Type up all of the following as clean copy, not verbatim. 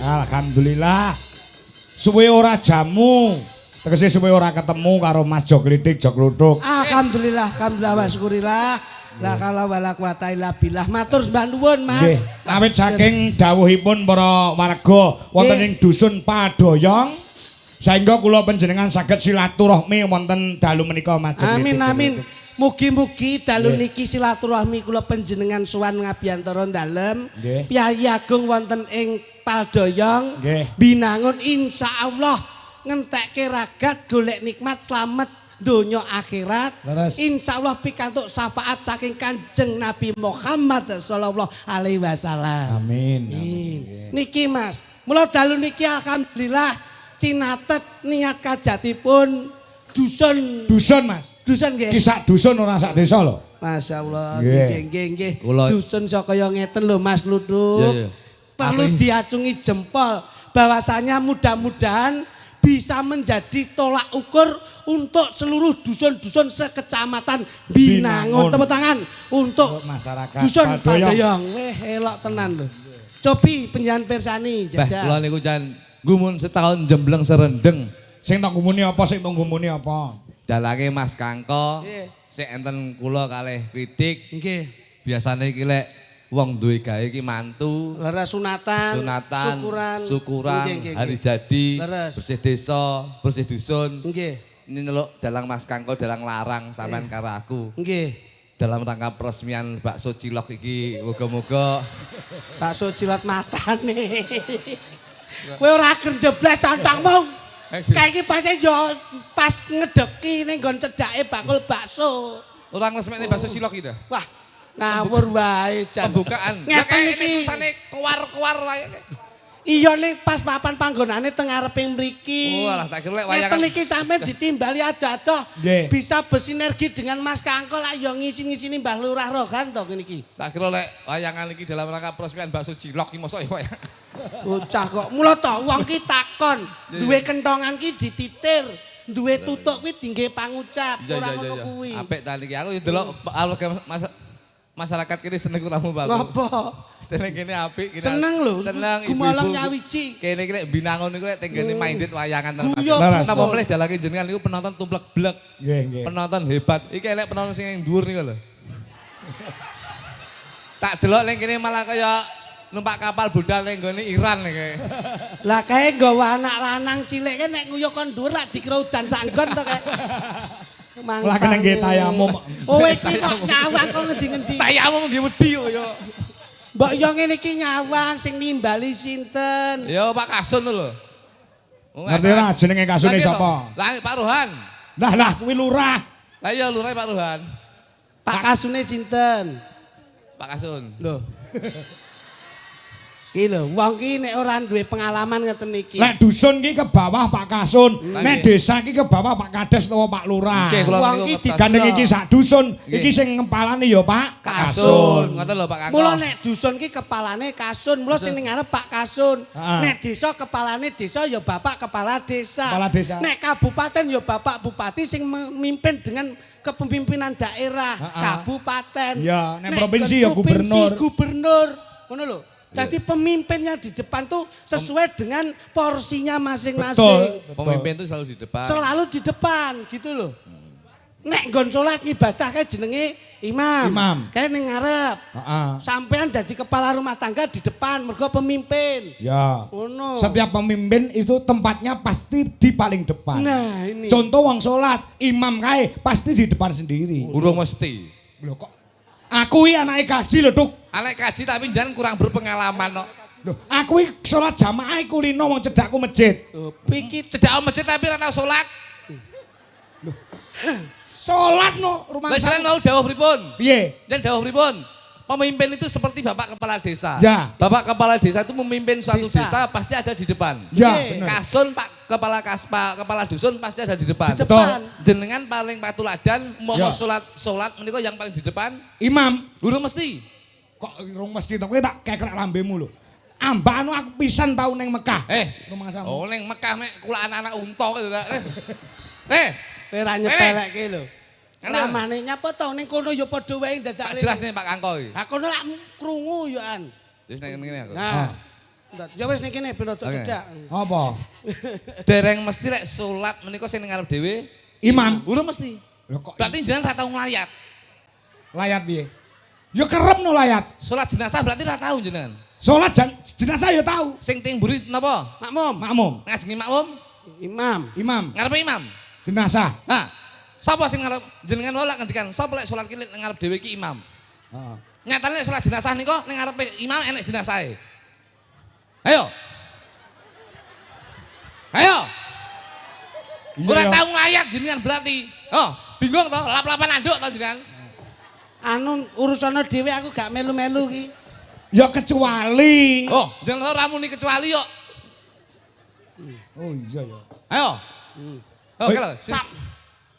Alhamdulillah. Suwe ora jamu. Tegese suwe ora ketemu karo Mas Jok Klitik, Jok Kluthuk. Alhamdulillah, alhamdulillah wa syukurillah. La kala wala quwata illa billah. Matur mbah nuwun, Mas. Nggih. Awit saking dawuhipun para warga wonten ing dusun Padoyong sehingga kula panjenengan saged silaturahmi wonten dalu menika Mas Jok Klitik. Amin amin. Mugi-mugi dalu niki silaturahmi kula panjenengan sowan ngabiyantara dalem. Piyayi agung wonten ing Padoyong binangun insyaallah ngentekke ragat golek nikmat slamet donya akhirat. Insyaallah pikantuk syafaat saking Kanjeng Nabi Muhammad sallallahu alaihi wasallam. Amin. Niki Mas, mula dalu niki alhamdulillah cinatet niat kajatipun dusun Mas. Dusun nggih. Kisah dusun ora sak desa lho. Masyaallah nggih. Dusun sok kaya ngeten lho Mas Kluthuk. Perlu diacungi jempol bahwasanya mudah-mudahan bisa menjadi tolak ukur untuk seluruh dusun-dusun sekecamatan Binangun. Tepuk tangan untuk masyarakat dusun Padoyong. Weh elok tenan lho. Cobi penjangan persani jajal. Kula niku jan gumun setahun jembleng serendeng. Sing tak gumuni apa, sing tak gumuni apa? Dalange Mas Kangko. Sik enten kula kalih Klitik. Nggih. Biasane iki lek wong duwe gawe iki mantu, leres sunatan, syukuran, hari jadi, bersih desa, bersih dusun. Nggih. Ini neluk dalang Mas Kangko dalang larang sampean karo aku. Nggih. Dalam rangka peresmian bakso cilok iki muga-muga bakso cilok matane. Kowe ora kerjebles cantangmu. Kayak iki pancen yo pas ngedeki ning nggon cedhake bakul bakso. Ora ngresmekne bakso cilok iki ta? Wah, ngawur wae jan. Pembukaan. Ya kayak ini tulisane kuar-kuar wae. Iya ning pas papan panggonane teng ngareping mriki. Oh alah tak kira lek wayangan. Ngeten iki sampean ditimbali ado-ado bisa bersinergi dengan Mas Kangko lah yo ngisi-ngisini Mbah Lurah Rogan to ngene iki. Tak kira lek wayangan iki dalam rangka peresmian bakso cilok iki mosok wayang. Bocah kok mula to wong ki takon, duwe kentongan ki dititir. Duwe tutuk kuwi dingge pangucap, ora ngono kuwi. Apik ta niki aku ndelok masyarakat kene seneng ramu bagus. Napa? Seneng kene apik kene. Seneng lho. Seneng gumalang nyawiji. Kene iki nek Binangun niku lek tenggene minded wayangan tenan. Napa meneh dalange jenengan niku penonton tumplek-blek. Nggih. Penonton hebat. Iki elek penonton sing dhuwur niku lho. Tak delok ning kene malah kaya numpak kapal budal ning gone Iran iki. Lah kae nggawa anak lanang cilik kan nek nguyuh kon dhuwur lak dikira udan sanggon to kae. Lah kena nggih tayamu. Oh iki kok nyawang kok ngendi-ngendi. Tayamu nggih wedi kok ya. Mbok yo ngene iki nyawang sing nimbali sinten? Ya Pak Kasun lho. Ngerti ora jenenge kasune sapa? Lah Pak Rohan. Lah kuwi lurah. Lah iya lurah Pak Rohan. Pak Kasune sinten? Pak Kasun. Lho. Iki lho, wong ki nek ora duwe pengalaman ngeten iki. Lek dusun ki ke bawah Pak Kasun, nek desa ki ke bawah Pak Kades utawa Pak Lurah. Wong ki digandeng iki sak dusun, iki sing ngempalane ya Pak Kasun. Ngoten lho Pak Kangko. Mula nek dusun ki kepalane Kasun, mula sing ning ngarep Pak Kasun. Nek desa kepalane desa ya Bapak Kepala Desa. Nek kabupaten ya Bapak Bupati sing memimpin dengan kepemimpinan daerah, kabupaten. Ya, nek provinsi ya gubernur. Ngono lho. Jadi pemimpinnya di depan tuh sesuai dengan porsinya masing-masing. Pemimpin itu selalu di depan. Selalu di depan gitu loh. Nek nggon salat ngibadah kae jenenge imam. Kae ning ngarep. Sampean dadi kepala rumah tangga di depan mergo pemimpin. Ya. Ngono. Setiap pemimpin itu tempatnya pasti di paling depan. Nah, ini. Contoh wong salat, imam kae pasti di depan sendiri. Urung mesti. Lho kok aku iki anake kaji lho, Tuk. Anak kaji tapi jangan kurang berpengalaman kok. Loh, aku iki salat jamaah iku lino wong cedhakku masjid. Pikir cedak masjid tapi ora salat. Loh. Salat no rumah sakit. Lah mau dawuh pripun? Piye? Jan dawuh pripun? Pemimpin itu seperti Bapak Kepala Desa. Ya. Bapak Kepala Desa itu memimpin suatu desa pasti ada di depan. Ya, benar. Kasun Pak Kepala Dusun pasti ada di depan. Di depan. Jenengan paling patuladan mau salat menika yang paling di depan imam. Urung mesti. Kok urung mesti to kowe tak kekrek lambemu lho. Ambakno aku pisan tau ning Mekah. Oh ning Mekah mek kula anak-anak unta gitu ta. Kowe ra nyepelekke lho. Lamane nyapa to ning kono ya padha wae dadak. Jelas nih Pak Kangko iki. Ha kono lak krungu yo an. Wis ning ngene aku. Nah. Ya wis ning kene ben rada cedak. Apa? Dereng mesti lek salat menika sing ning ngarep dhewe Imam. urung mesti. Lho kok Berarti jenengan ra tau nglayat. layat piye? Ya kerep no layat. Salat jenazah berarti ra tau jenengan. Salat jenazah ya tahu. Sing ting mburi napa? Makmum. Makmum, Ngajengi makmum, Imam. imam, ngarepe imam. jenazah. Nah, sapa sing ngarep jenengan wae lak ngendikan, sapa lek salat ki ning ngarep dhewe ki imam. Heeh. Nyatane lek salat jenazah nika ning ngarepe imam enek jenazahe. Ayo. Ayo. Ora tau nglayat jenengan berarti. Oh, bingung to, lap-lapan anduk to jenengan. Anu urusane dhewe aku gak melu-melu ki. Ya kecuali. Oh, jenengan ora muni kecuali kok. Oh iya ya. Ayo. Oh, kalau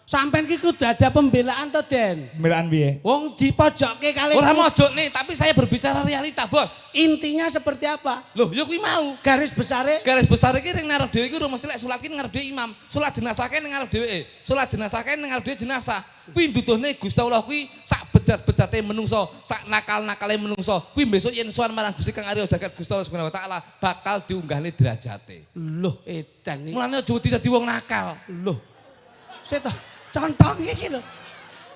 Sampean ki kudu ada pembelaan to, Den. Pembelaan piye? Wong dipojokke kali. ora mojok nih, tapi saya berbicara realita, Bos. Intinya seperti apa? Loh, ya kuwi mau. Garis besare Garis besar iki ning ngarep dhewe iki ora mesti lek salat ki ngarep dhewe imam. Salat jenazah ki ning ngarep dhewe. Salat jenazah ki ning ngarep dhewe jenazah. Kuwi nduduhne Gusti Allah kuwi sak bejat-bejate menungso, sak nakal-nakale menungso. Kuwi besok yen sowan marang Gusti Kang Arya Jagat Gusti Allah Subhanahu wa taala bakal diunggahne derajate. Loh, edan iki. Mulane aja wedi dadi wong nakal. Loh. Seto, contong iki lho.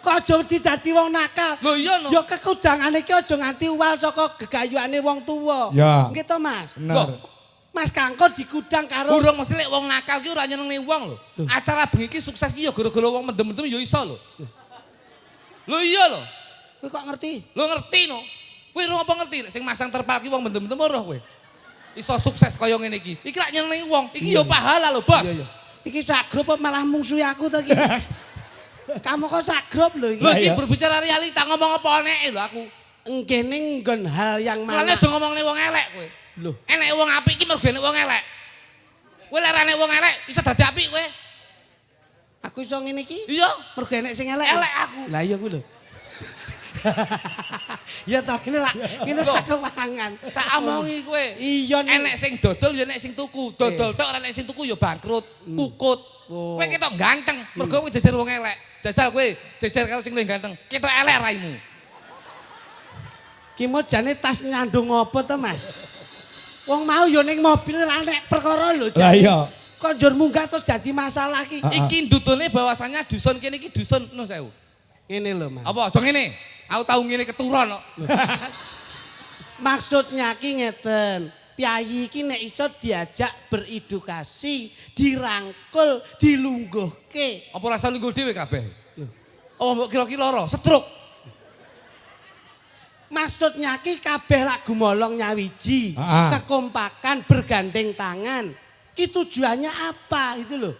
Kok aja wedi dadi wong nakal. Loh iya no. Ya kekudangane iki aja nganti uwal saka gegayuane wong tuwa. Ya. Nggih to, Mas? Bener. Loh, Mas Kangko dikudang karo Urung mesti lek wong nakal ki ora nyenengne wong lho. Acara bengi ki sukses ki ya gara-gara wong mendem-mendem ya iso lho. Lho iya lho. kowe kok ngerti? Lho ngerti no. Kowe ora apa ngerti sing masang terpal ki wong mendem-mendem ora kowe. Iso sukses kaya ngene iki. Iki lak nyenengi wong, iki ya pahala lho, Bos. Iya, iya. Iki sak grup apa malah mungsuhi aku to iki? Kamu kok sak grup lho iki. Lho iki Iya. berbicara realita ngomong apa eneke lho aku. Engkene nggon hal yang Mulane mana? aja ngomongne wong elek kowe. Lho, Enek wong apik iki mergo enek wong elek. Kowe lek ora wong elek iso dadi apik kowe. aku iso ngene iki Iya, mergo enek sing elek. elek aku. Lah iya kuwi lho. Ya tak ngene lah, ngene Loh. tak kewangan. Tak omongi kowe. Iya nih. Enek sing dodol ya enek sing tuku. Dodol tok ora enek sing tuku ya bangkrut, kukut. Oh. Kowe ketok ganteng, mergo kowe jejer wong elek. Jajal kowe jejer karo sing luwih ganteng. Ketok elek raimu. Ki mau jane tas nyandung apa to, Mas? Wong mau yo ning mobil ra nek perkara lho. Lah jane. iya. Kok njur munggah terus dadi masalah ki. Iki ndudune bahwasanya dusun kene iki dusun nun sewu. Ngene lho, Mas. Apa aja ngene? Aku tau ngene keturun kok. Maksudnya ki ngeten. Piyayi iki nek iso diajak beredukasi, dirangkul, dilungguhke. Apa rasa lungguh dhewe kabeh? Oh, mbok kira-kira lara, stroke. Maksudnya ki kabeh lak gumolong nyawiji, Ah. kekompakan, bergandeng tangan. Ki tujuannya apa itu loh.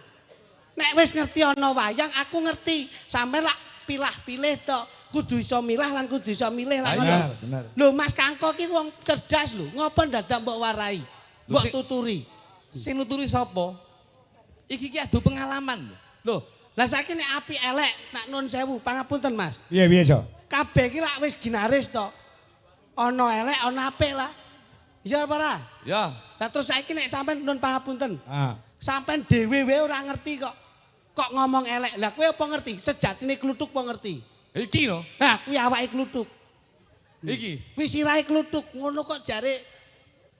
Nek wis ngerti ana wayang, aku ngerti. Sampe lak pilah-pilih to, kudu iso milah lan kudu iso milih lan. Bener, bener. Lho Mas Kangko ki wong cerdas lho. Ngopo dadak mbok warai? Mbok sing- tuturi. Sing nuturi sapa? Iki ki adu pengalaman lho. Lho, lah saiki nek api elek, nak nun sewu, pangapunten Mas. Iya biasa. Kabeh ki lak wis ginaris to. Ana elek, ana apik lah. Iya apa ora? Ya, Lah terus saiki nek sampean nun pangapunten. Ah. Sampean dhewe wae ora ngerti kok. Kok ngomong elek. Lah kowe apa ngerti? Sejatine kluthuk apa ngerti? iki no. Nah, kuwi awake kluthuk. Iki, Kuwi sirahe kluthuk. Ngono kok jare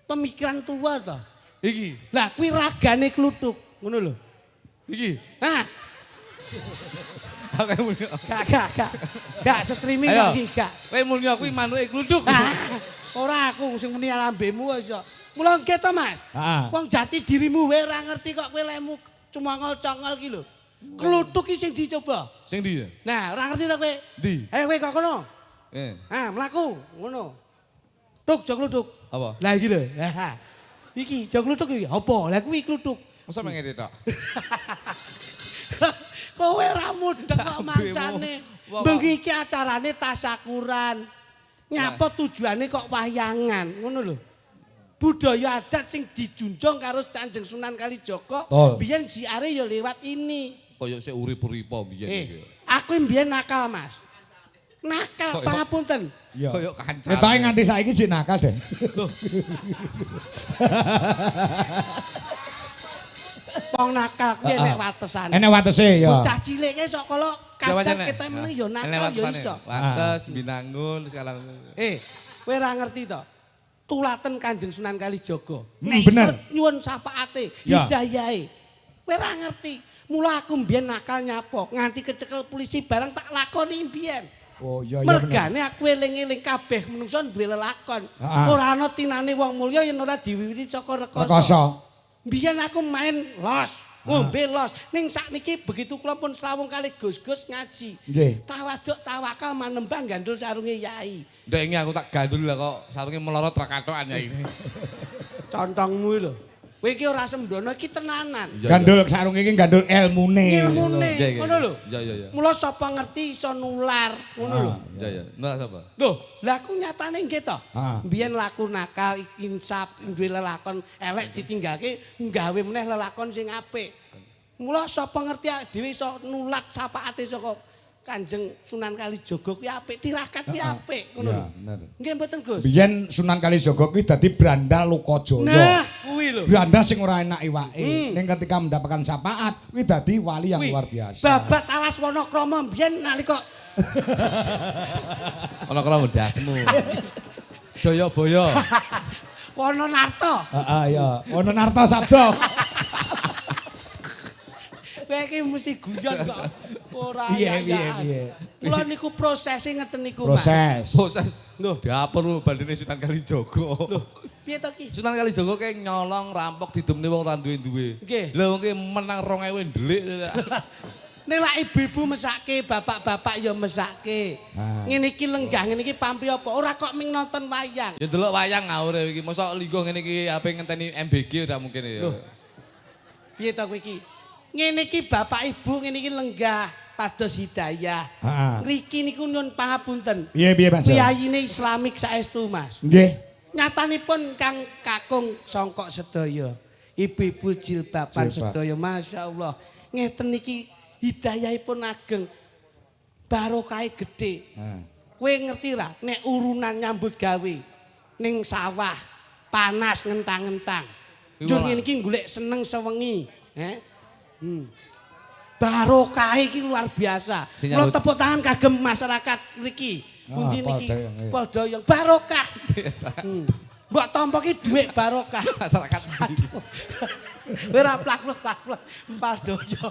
pemikiran tua to. iki, Lah kuwi ragane kluthuk. Ngono lho. iki. Nah, Oke mulya. gak streaming Ayo. kok iki gak. Kowe mulya kuwi manuke gluduk. Ah, ora aku sing muni lambemu iso. Mula nggih to, Mas. Ah. Wong jati dirimu wae ora ngerti kok kowe lemu cuma ngol-congol ki lho. Kluthuk ki sing dicoba. Sing ndi ya? Nah, ora ngerti to kowe? Ndi? Ayo kowe kok kono. Eh, Mlaku ngono. Tuk jog kluthuk. apa? Lah iki lho. Iki jog kluthuk iki apa? Lah kuwi kluthuk. Masa mengene tok? Kowe ora mudeng kok mangsane. Wah, wah. Bengi iki acarane tasyakuran. Nyapa tujuane kok wayangan, ngono lho. Budaya adat sing dijunjung karo Kanjeng Sunan Kalijaga, Betul. biyen siare ya lewat ini. Kaya sik urip-uripa biyen iki. Aku mbiyen nakal, Mas. Nakal, Kok- pangapunten. Iya. Kaya kancane. Ketoke nganti saiki sik nakal, Den. Wong nakal kuwi enek watesane. Enek watese ya. Bocah cilik ki sok kala kadang Jawabannya. kita meneng ya nakal Enek ya watasane. iso. Wates, binangun, sekarang. Kowe ora ngerti to? tulaten Kanjeng Sunan Kalijaga. Bener. Nyuwun syafaate, Ya. hidayahe. Kowe ora ngerti. Mula aku mbiyen nakal nyapok, nganti kecekel polisi barang tak lakoni mbiyen. Oh iya iya. Mergane aku eling-eling kabeh menungso duwe lelakon. Ora ana tinane wong mulya yen ora diwiwiti saka rekoso. Mbiyen aku main los. Ngombe los ning sakniki begitu kula pun srawung kali Gus-gus ngaji. Nggih. Tawaduk tawakal manembang gandul sarunge yai. Ndek iki aku tak gandul lah kok sarunge melorot ra katokan ya ini. Contongmu lho. Kowe iki ora sembrono iki tenanan. Gandul sarung iki gandul ilmune. Ilmune ngono lho. Iya iya iya. Mula sapa ngerti iso nular ngono lho. Iya iya. Nular sapa? Lho, lah aku nyatane nggih to. Ah. Mbiyen laku nakal, insaf, duwe lelakon elek ditinggalke, nggawe meneh lelakon sing apik. Mula sapa ngerti dhewe iso nulat syafaate saka Kanjeng Sunan Kalijaga kuwi apik, tirakat kuwi apik ngono lho. Iya, bener. Nggih mboten Gus? Biyen Sunan Kalijaga kuwi dadi Branda Lokajaya. Nah, kuwi lho. Branda sing ora enak iwake. Ning ketika mendapatkan syafaat, kuwi dadi wali yang Kuwi, luar biasa. Babat alas Wonokrama mbiyen nalika Ana karo ndasmu. Jayabaya. Wononarta. Heeh ya. Ono Narta Sabda. Kowe iki mesti guyon kok. Ora Piye, ya. piye. Kula niku prosese ngeten niku, Mas. Proses. Proses. Loh. Dapur bandene Sunan Kalijaga. Loh, piye to ki? Sunan Kalijaga kayak nyolong rampok didemne wong ra duwe-duwe. Nggih. Lah wong ki menang 2000 ndelik. Nek lak ibu-ibu mesake, bapak-bapak ya mesake. Ngene iki lenggah, ngene iki pampi apa? Ora kok ming nonton wayang. Ya delok wayang ngawur iki. Mosok linggo ngene iki ape ngenteni MBG ora mungkin ya. Piye to kowe iki? Ngene iki bapak ibu, ngene iki lenggah pados hidayah. Heeh. Ngriki niku nyuwun pangapunten. Piye Mas? Piyayine Islamik saestu, Mas. Nggih. Nyatanipun Kang Kakung songkok sedaya. Ibu-ibu jilbaban sedaya, masyaallah. Ngeten iki hidayahipun ageng. Barokahe gedhe. Kowe ngerti ra nek urunan nyambut gawe ning sawah panas ngentang-ngentang. Njur ngene iki golek seneng sewengi, Barokahe iki luar biasa. Kula tepuk tangan kagem masyarakat mriki. Pundi niki padha yang barokah. Mbok tampa ki dhuwit barokah. Masyarakat. Ora plak-plak empal doyo.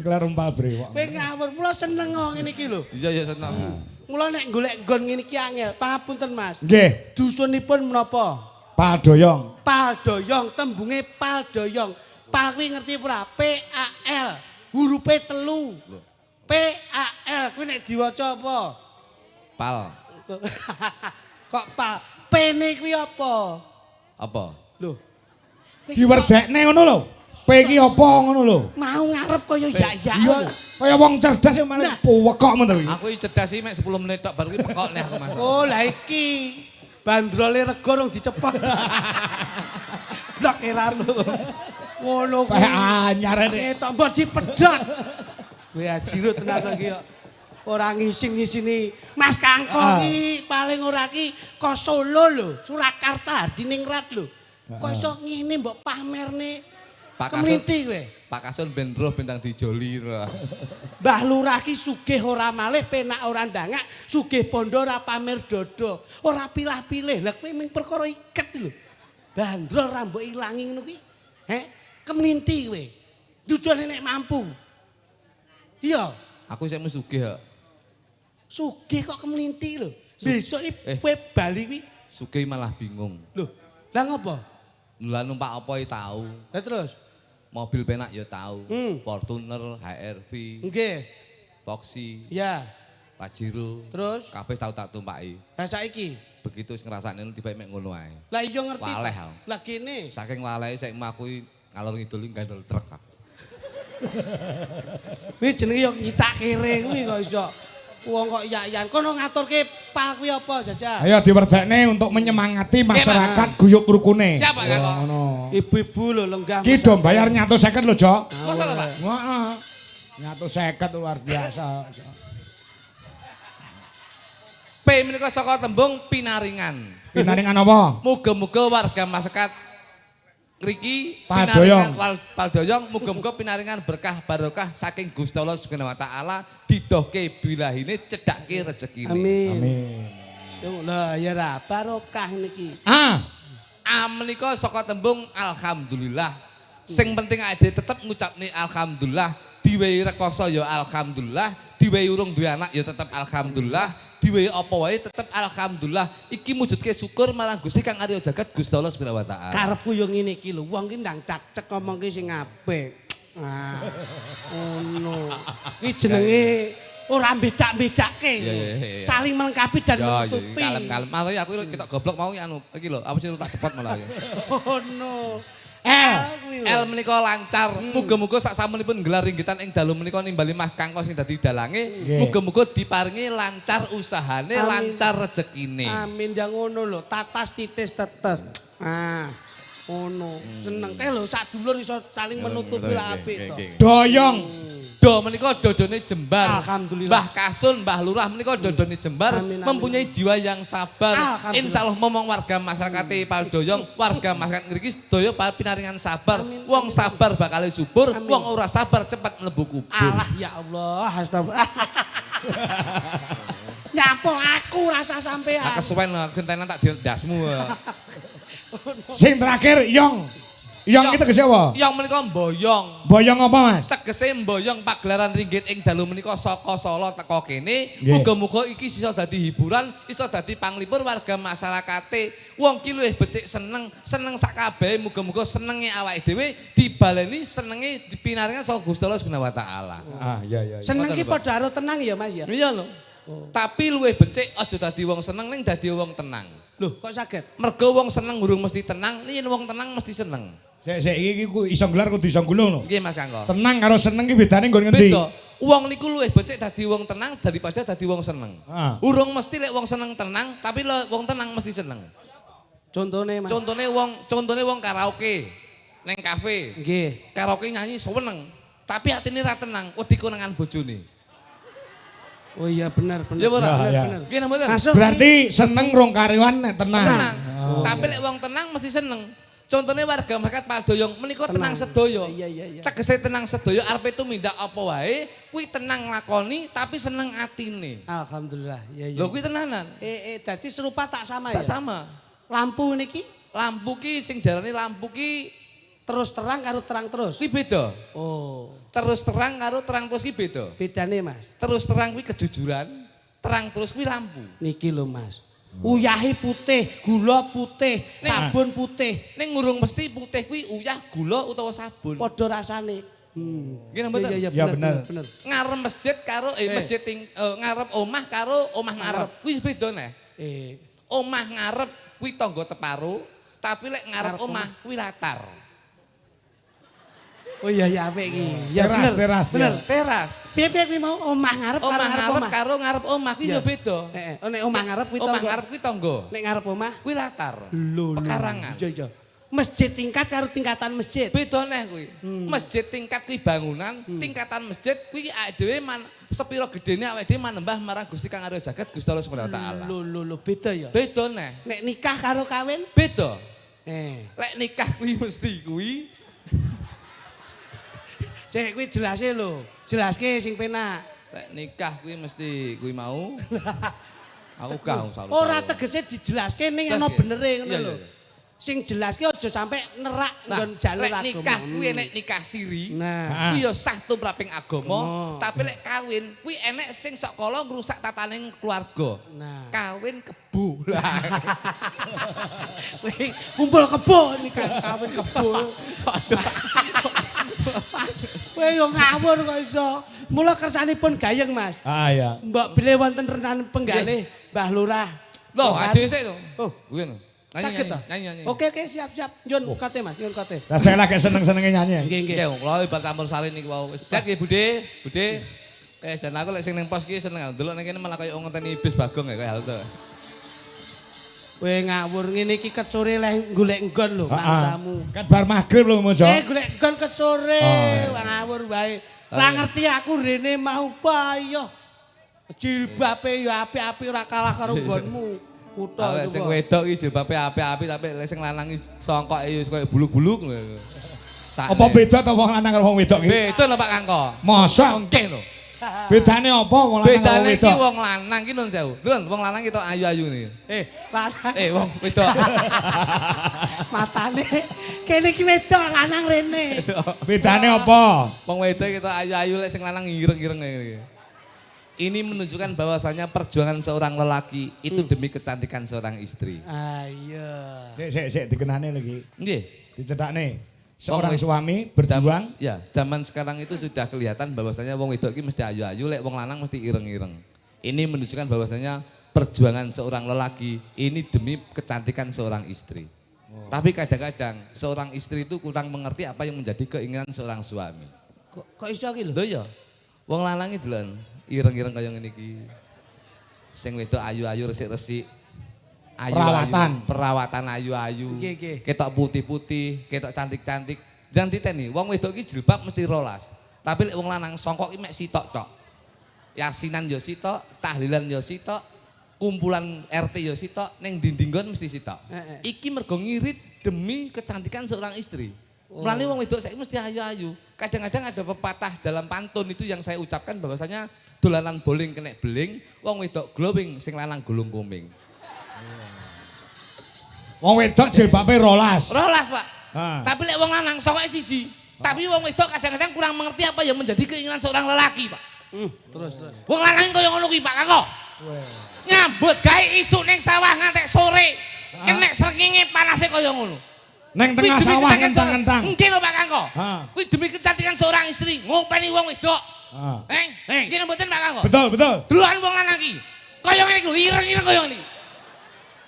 Kelar umpal brewok. Kowe ngawur, mula seneng kok ngene iki lho. Iya iya seneng. Mula nek golek nggon ngene iki angel. Pangapunten Mas. Nggih. Dusunipun menapa? Paldoyong. Paldoyong, tembunge paldoyong. Pal kuwi ngerti ora? PAL. Hurufe 3. PAL kuwi nek diwaca apa? Pal. Kok pal? P-ne kuwi apa? Apa? Lho. Diwerdekne ngono lho. P iki apa ngono lho. Mau ngarep kaya ya-ya. Iya, kaya wong cerdas sing malah puwekok ngono lho. Aku iki cerdas iki mek 10 menit tok baru iki pekok nih aku Mas. Oh, lah iki bandrole rego rong dicepot. Blok eramu. Ngono kuwi. Anyar nek Ketok mbok dipedhot. Kowe ajirut tenan iki kok. Ora ngising-ngisini Mas Kangko iki paling ora ki kok Solo lho, Surakarta, Hadiningrat lho. Kok iso ngene mbok pamerne Kemlinti kowe. Pak Kasun ben roh bintang dijoli. Mbah Lurah ki sugih ora malih, penak ora ndangak, sugih bondo ora pamer dodo, ora pilah-pilih. Lah kowe ming perkara iket lho. Bandrol ra mbok ilangi ngono kuwi. Kemlinti kowe. Dudul nek mampu. Iya. Aku sik sugih kok. Sugih kok kemlinti lho. Besok kowe bali kuwi. Sugih malah bingung. Lho, lah ngopo? Lah numpak apa ya tahu. Lah terus? Mobil penak ya tahu. Fortuner, HRV, Nggih. Foxy, Ya. Pajero. Terus? Kabeh tau tak tumpaki. Lah saiki. Begitu wis ngrasakne tiba mek ngono ae. Lah iya ngerti. Waleh. Lah kene. Saking walehe sik aku ngalor ngidul gandol truk aku. Kuwi jenenge yo nyitak kere kuwi kok iso. Wong kok yak-yan kono ngaturke pal kuwi apa Jajah? ayo diwerdekne untuk menyemangati masyarakat guyub rukune. Siapa Kang? Ngono. Ibu-ibu lho lenggah. Ki do bayar 150 lho, Jok. Masa to, Pak? Heeh. 150 luar biasa. P menika saka tembung pinaringan. Pinaringan apa? Muga-muga warga masyarakat ngriki Paldoyong. Paldoyong muga-muga pinaringan berkah barokah saking Gusti Allah Subhanahu wa taala didohke bilahine cedhakke rezekine. Amin. Amin. Lah ya ra barokah niki. Menika saka tembung alhamdulillah. Sing penting awake tetep ngucapne alhamdulillah, diwehi rekoso ya alhamdulillah, diwehi urung duwe anak ya tetep alhamdulillah, diwehi apa wae tetep alhamdulillah. Iki mujudke syukur marang Gusti Kang Arya Jagat Gusti Allah Subhanahu wa taala. Karepku yo ngene iki lho, wong ki ndang cak-cek ngomongke sing apik. Ngono. Iki jenenge ora bedak-bedake. Saling melengkapi dan menutupi. Kalem-kalem. Malah aku ketok goblok mau anu iki lho, apa sih tak cepot malah ya. Oh no. El menika lancar. Muga-muga sak samunipun gelar ringgitan ing dalu menika nimbali Mas Kangko sing dadi dalange. Muga-muga diparingi lancar usahane, lancar rezekine. Amin ya ngono lho, tatas titis tetes. Ono. Seneng teh lho sak dulur iso saling menutupi lah apik to. Doyong. Do menika dodone jembar. Alhamdulillah. Mbah Kasun, Mbah Lurah menika dodone jembar, mempunyai jiwa yang sabar. Insyaallah momong warga masyarakat Paldoyong, warga masyarakat ngriki sedaya pinaringan sabar. Wong sabar bakal subur, wong ora sabar cepat mlebu kubur. Alah ya Allah, astagfirullah. Nyampung aku rasa sampean. Kesuwen gentenan tak diendasmu. Sing terakhir Yong. Yong itu tegese apa? Yong menika mboyong. Boyong apa, Mas? Tegese mboyong pagelaran ringgit ing dalu menika saka Solo teka kene. Muga-muga iki iso dadi hiburan, iso dadi panglipur warga masyarakate. Wong ki luwih becik seneng sak kabehe, muga-muga senenge awake dhewe dibaleni senenge dipinaringan saka Gusti Allah Subhanahu wa taala. Iya. Seneng ki padha karo tenang ya, Mas ya. Iya lho. Tapi luwih becik aja dadi wong seneng ning dadi wong tenang. Loh, kok saged? Mergo wong seneng urung mesti tenang, yen wong tenang mesti seneng. Sik iki ku iso gelar kudu iso gulung lho. Nggih Mas Kangko. Tenang karo seneng ki bedane nggon ngendi? Beda. Wong niku luwih becik dadi wong tenang daripada dadi wong seneng. Urung mesti lek wong seneng tenang, tapi wong tenang mesti seneng. Contone, Mas. Contone wong karaoke ning kafe. Nggih. Karaoke nyanyi seneng, tapi atine ra tenang, wedi konangan bojone. Oh iya benar. Ya ora? Benar. Nggih mboten. Berarti seneng rong karyawan nek tenang. Tapi lek wong tenang mesti seneng. Contohnya warga masyarakat Paldoyong menika tenang sedaya. Iya. Tegese tenang sedaya arepe tumindak apa wae, kuwi tenang lakoni tapi seneng atine. Alhamdulillah. Iya. Lho kuwi tenanan. Dadi serupa tak sama ya. Tak sama. Lampu niki? Lampu ki sing diarani lampu ki terus terang karo terang terus. Kuwi beda. Oh. Terus terang karo terang terus ki beda. Bedane, Mas. Terus terang kuwi kejujuran, terang terus kuwi lampu. Niki lho, Mas. Uyahe putih, gula putih, sabun putih. Ning ngurung mesti putih kuwi uyah, gula utawa sabun. Padha rasane. Nggih mboten? Iya bener. Ngarep masjid karo masjid ngarep omah karo omah ngarep. Kuwi beda neh. Omah ngarep kuwi tangga teparo, tapi lek ngarep omah kuwi latar. Oh iya apik iki. Ya teras. Bener. Teras. Piye kuwi mau omah ngarep karo ngarep omah kuwi ya beda. Heeh. Nek omah ngarep kuwi tangga. Omah ngarep kuwi tangga. Nek ngarep omah kuwi latar. Lho. Pekarangan. Iya. Masjid tingkat karo tingkatan masjid. Beda neh kuwi. Masjid tingkat kuwi bangunan, tingkatan masjid kuwi awake dhewe sepira gedene awake dhewe manembah marang Gusti Kang Arya Jagat Gusti Allah Subhanahu wa taala. Lho beda ya. Beda neh. Nek nikah karo kawin beda. Lek nikah kuwi mesti kuwi sik kuwi jelase lho. Jelaske sing penak. Lek nikah kuwi mesti kuwi mau. Aku gak usah. Ora tegese dijelaske ning ana benere ngono lho. Sing jelaske aja sampe nerak nggon jalur agama. Lek nikah kuwi nek nikah siri, kuwi ya sah tumraping agama, tapi lek kawin kuwi enek sing sok kala ngrusak tataning keluarga. Kawin kebo. Kumpul kebo nikah kawin kebo. Kowe yo ngawur kok iso. Mula kersanipun gayeng, Mas. Iya. Mbok bilih wonten renan penggalih Mbah Lurah. Loh, ade sik to. Oh, kuwi lho. Sakit toh? Nyanyi. Oke, siap. Nyun kote, Mas, nyun kote. Lah saya lagi seneng-senenge nyanyi. Nggih. Ya, kula ibarat campur sari niku wau. Siap nggih, Bude. Jan aku lek sing ning pos ki seneng ndelok ning kene malah kaya ngenteni bis Bagong ya kaya halte. Kowe ngawur ngene iki ket sore leh golek nggon lho mangsamu. Kan bar magrib lho Mojo. Golek nggon ket sore. Ngawur wae. Lah ngerti aku rene mau payoh. Jilbabe ya apik-apik ora kalah karo nggonmu. Kutha itu. Sing wedok iki jilbabe apik-apik tapi lek sing lanang iki songkoke ya koyo buluk-buluk lho. Apa beda to wong lanang karo wong wedok iki? Beda lho Pak Kangko. Masa? Nggih lho. Bedane apa wong lanang Bedane iki wedok? wong lanang ki nun sewu. Delon wong lanang ki tok ayu-ayu nih. Lanang. Wong wedok. Matane kene iki wedok lanang rene. Bedane apa? Wong wedok ki tok ayu-ayu lek sing lanang ireng-ireng ngene. Ini menunjukkan bahwasanya perjuangan seorang lelaki itu demi kecantikan seorang istri. Ayo. Sik dikenane lagi. Nggih. Dicethakne. Seorang suami berjuang. Ya, zaman sekarang itu sudah kelihatan bahwasanya wong wedok iki mesti ayu-ayu, lek wong lanang mesti ireng-ireng. Ini menunjukkan bahwasanya perjuangan seorang lelaki ini demi kecantikan seorang istri. Tapi kadang-kadang seorang istri itu kurang mengerti apa yang menjadi keinginan seorang suami. Kok iso iki lho? Lho ya. Wong lanang iki delon ireng-ireng kaya ngene iki. Sing wedok ayu-ayu resik-resik. Perawatan ayu-ayu. Ketok putih-putih, ketok cantik-cantik. Jangan diteni, wong wedok iki jilbab mesti rolas. Tapi lek wong lanang songkok iki mek sitok tok. Yasinan yo sitok, tahlilan yo sitok, kumpulan RT yo sitok, ning dinding mesti sitok. Iki mergo ngirit demi kecantikan seorang istri. Mulane wong wedok saiki mesti ayu-ayu. Kadang-kadang ada pepatah dalam pantun itu yang saya ucapkan bahwasanya dolanan bowling kena beling, wong wedok glowing, sing lanang gulung kuming. Wong wedok jilbabe rolas. Rolas, Pak. Tapi lek wong lanang sokoke siji. Tapi wong wedok kadang-kadang kurang mengerti apa yang menjadi keinginan seorang lelaki, Pak. Terus. Wong lanang kaya ngono kuwi, Pak Kangko. Nyambut gawe isuk ning sawah ngantek sore. Enek srengenge panase kaya ngono. Neng tengah sawah ngentang-ngentang. Nggih lho Pak Kangko. Kuwi demi kecantikan seorang istri, ngopeni wong wedok. Nggih mboten Pak Kangko. Betul. Delokan wong lanang iki. Kaya ngene iki lho, ireng-ireng kaya ngene.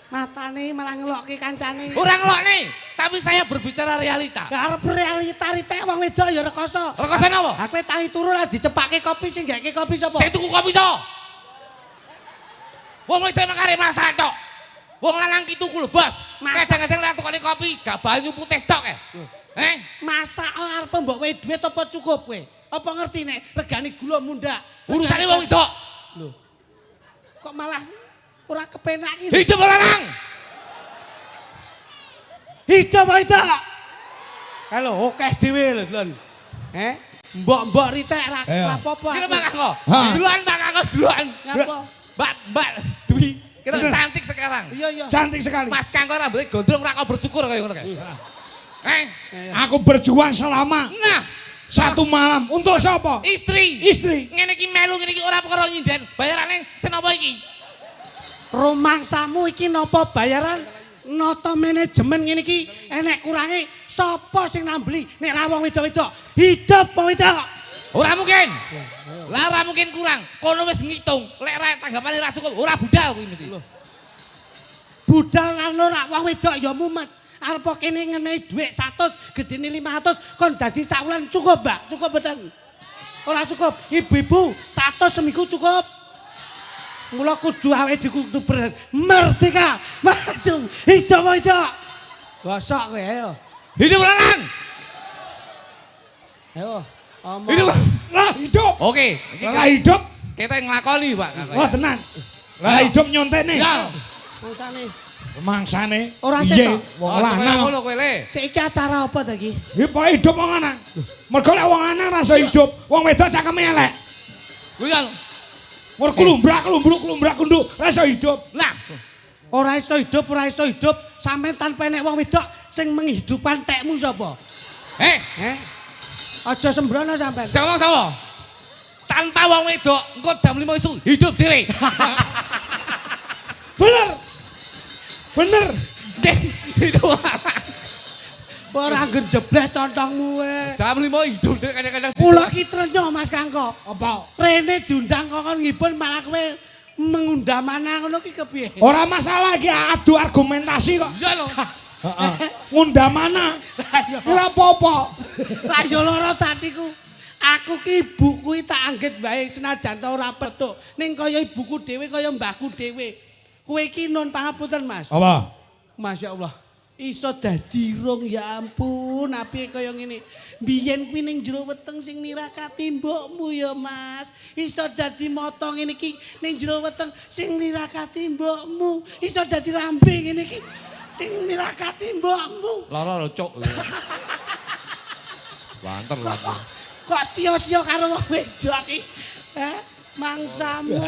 Matane malah ngelokke kancane. Ora ngelokne, tapi saya berbicara realita. Arep realita wong wedok ya rekoso. Rekoso napa? Aku tangi turu lah dicepake kopi sing gake kopi sapa? Sing tuku kopi sapa? Wong wedok makare masak tok. Wong lanang ki tuku lho, Bos. Kadang-kadang lek tukane kopi gak banyu putih tok Masak arep mbok wee dhuwit apa cukup kowe? Apa ngerti nek regane gula mundak? Urusane wong wedok. Lho. Kok malah ora kepenak iki. Hidup lanang. Hidup itu. Halo, oke dhewe lho, Lon. Mbok-mbok ritek ra apa-apa. Iki Pak Kangko. Duluan Pak Kangko, duluan. Ngapa? Mbak Dwi, kita cantik sekarang. Iya. Cantik sekali. Mas Kangko rambutnya gondrong ora kau bercukur kaya ngono kae. Aku berjuang selama Nah, 1 malam untuk siapa? istri. Ngene iki melu ngene iki ora perkara nyinden. Bayarane senapa iki? Romangsamu iki napa bayaran? Nata manajemen ngene iki enek kurange sapa sing nambeli nek ra wong wedok-wedok. Hidup wong wedok. Ora mungkin. Lah ora mungkin kurang. Kono wis ngitung, lek ra tanggapane ra cukup, ora budal kuwi mesti. Budal lan ora wong wedok ya mumet. Arep kene ngenehi dhuwit 100, gedene 500 kon dadi sak wulan cukup, Mbak? Cukup mboten? Ora cukup. Ibu-ibu 100 seminggu cukup. Mula kudu awake dikudu merdeka. Maju. Hidup itu. Gosok kowe ayo. Hidup lanang. Ayo. Hidup. Lah hidup. Oke, iki Lah hidup. kita nglakoni, Pak. Wah tenan. Lah hidup nyontene. Ya. Mangsane. Mangsane. Ora setok. Wong Lanang lanang. ngono kowe le. Saiki acara apa ta iki? Iki pokoke hidup wong lanang. Mergo lek wong lanang ra iso hidup, wong wedok cakeme elek. Kuwi kan. Mur klumbrak kundu ra iso hidup. Nah, Ora iso hidup. Sampeyan tanpa enek wong wedok sing menghidupkan tekmu sapa? Aja sembrono sampean. sama-sama. Tanpa wong wedok, engko jam 5 isu hidup dhewe. Bener. Hidup. Ora angger jebles contongmu kowe. Jam 5 hidup dhewe kadang-kadang. Kula ki trenyo Mas Kangko. Apa? Rene diundang kok ngibun malah kowe mengundang mana ngono ki kepiye? Ora masalah iki adu argumentasi kok. Iya lho. Heeh. Ngundang mana? Ora apa-apa. Lah yo lara tatiku. Aku ki ibuku tak anggit bae senajan ta ora petuk. Ning kaya ibuku dhewe kaya mbahku dhewe. Kowe iki nun pangapunten Mas. Apa? Masya Allah. Iso dadi rong ya ampun apike kaya ngene. Biyen kuwi ning jero weteng sing nirakati mbokmu ya Mas. Iso dadi mata ngene iki ning jero weteng sing nirakati mbokmu. Iso dadi lambe ngene iki sing nirakati mbokmu. Lara lho, Cuk. Banter lho. Kok sia-sia karo wong wedok iki. Mangsamu.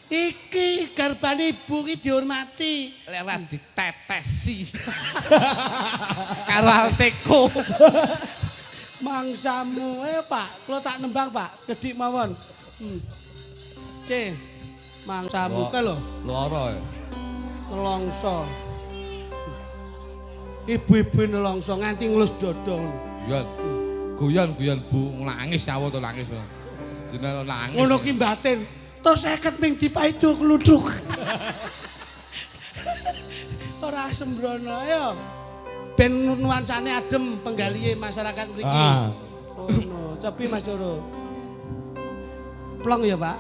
Iki garban ibu ki dihormati. Lek ora ditetesi. Karo Alteko. Mangsamu, Pak, kula tak nembang, Pak. Gedik mawon. C. Mangsamu ke lho. Loro. Nelongso. Ibu-ibu nelongso nganti ngelus dodong. Guyon Bu, nangis nyawa to nangis. Jenenge nangis. Ngono ki batin. Tor 50 ming dipaido kluduk. Ora sembrono ayo. Ben nuansane adem penggalihe masyarakat mriki. Oh no, cobi Mas Doro. Plong ya, Pak.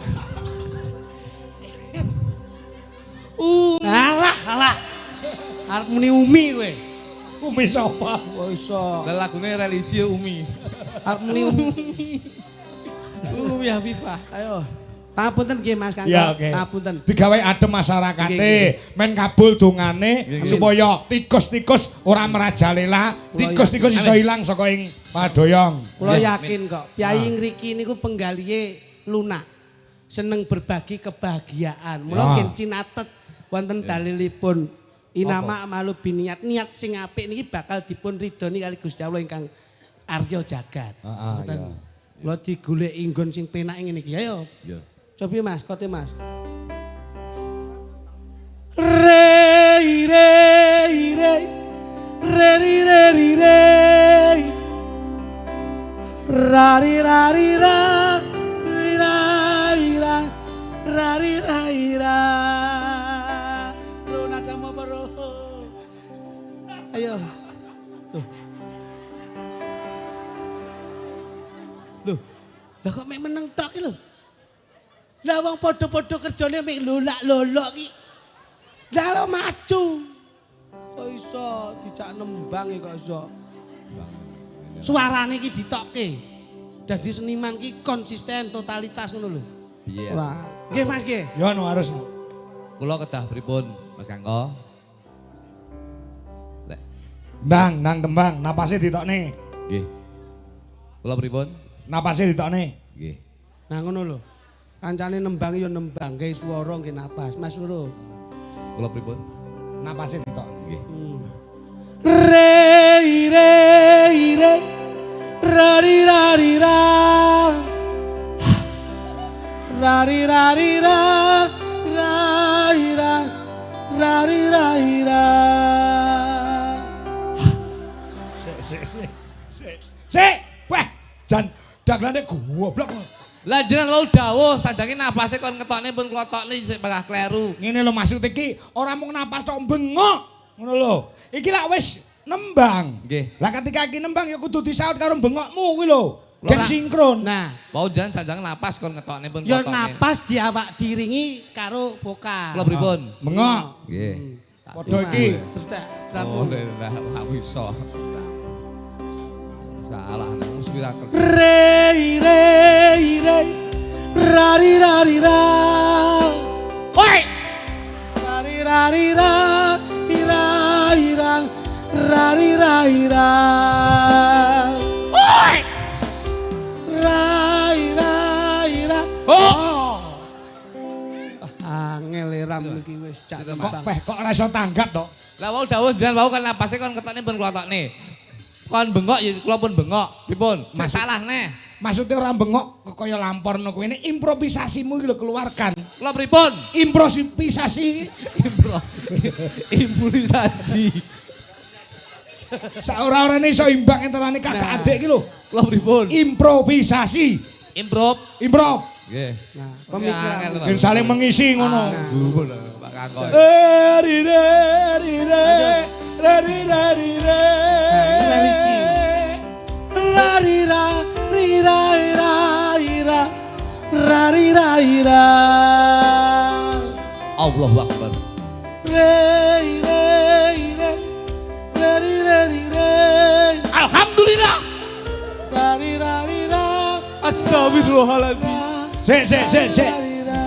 Alah. Arep muni Umi kowe. Umi sapa? Oh iso. Lah lagune religi Umi. Arep muni Umi. Umi Hafifah. Ayo. Pangapunten nggih Mas Kanggo. Ya, oke. Pangapunten. Digawe adem masyarakate, men kabul dongane supaya tikus-tikus ora merajalela, tikus-tikus iso ilang saka ing padoyong. Kula yakin kok, Kyai ngriki niku penggalihe lunak. Seneng berbagi kebahagiaan. Mula nggih cinatet wonten dalilipun inama amalu biniat, niat sing apik niki bakal dipun ridhoni kali Gusti Allah ingkang arya jagat. Ngoten. Kula digoleki nggon sing penak ngene iki. Ayo. Cobi Mas, kote Mas. Rei rei rei rei rei rei rari rari ra rari ra rari rari ra Bro nada mau bro. Ayo. Loh. Lah kok mek meneng tok iki lho. Lah wong padha-padha kerjane mek lolak-lolok iki. Lah lo maju. Kok iso dijak nembang kok iso. Suarane iki ditokke. Dadi seniman ki konsisten totalitas ngono lho. Piye? Ora. Nggih Mas nggih. Ya anu harus. Kula kedah pripun Mas Kanggo? Lek Nang tembang, napase ditokne. nggih. Kula pripun? Napase ditokne. Nggih. Nah ngono lho. Kancane nembang ya nembang, gawe swara nggih napas. Mas Loro. Kula pripun? Napase ditokne. Nggih. Rei rei rei rari rari ra rari rari ra rari ra rari rari ra Sik, weh, jan daglane goblok. Lah jenengan wau dawuh sanjange napase kon ketokne pun kula tokne sik bakal kleru. Ngene lho maksud iki ora mung napas tok bengok. Ngono lho. Iki lak wis nembang. Nggih. Lah ketika iki nembang ya kudu disaut karo bengokmu kuwi lho. Gen sinkron. Nah, Wau jenengan sanjange napas kon ketokne pun ya kula tokne. napas diawak diringi karo vokal. Kula pripun? Bengok. Nggih. Padha iki. Terus Oh, dramu. lah iso. Salah nek mesti mirakel. Rei rei rei rari rari ra Oi! rari rari ra ira ira rari rari ra Oi! rai rai ra Oh! angel ram iki wis cak Kok ora iso tanggap to? Lah wau dawuh jenengan wau kan napase kon ketokne pun kula tokne. Kon bengok ya kula pun bengok. Pripun? Masalah neh. Maksudnya orang bengok kaya lamporno kuwi ini improvisasimu iki lho keluarkan. Kula pripun? Improvisasi. Improvisasi. Saora-orane iso imbang entarane kakak adik iki lho. Kula pripun? Improvisasi. Improv. Improv. Nggih. nah pemikiran Yang saling mengisi ngono. Pak Kanggo. Rire rire rire rire. religi rari ra rira ira ira rari ra ira Allahu Akbar. rei rei rei rari rari rei Alhamdulillah. rari rari ra Astagfirullahaladzim. Sik.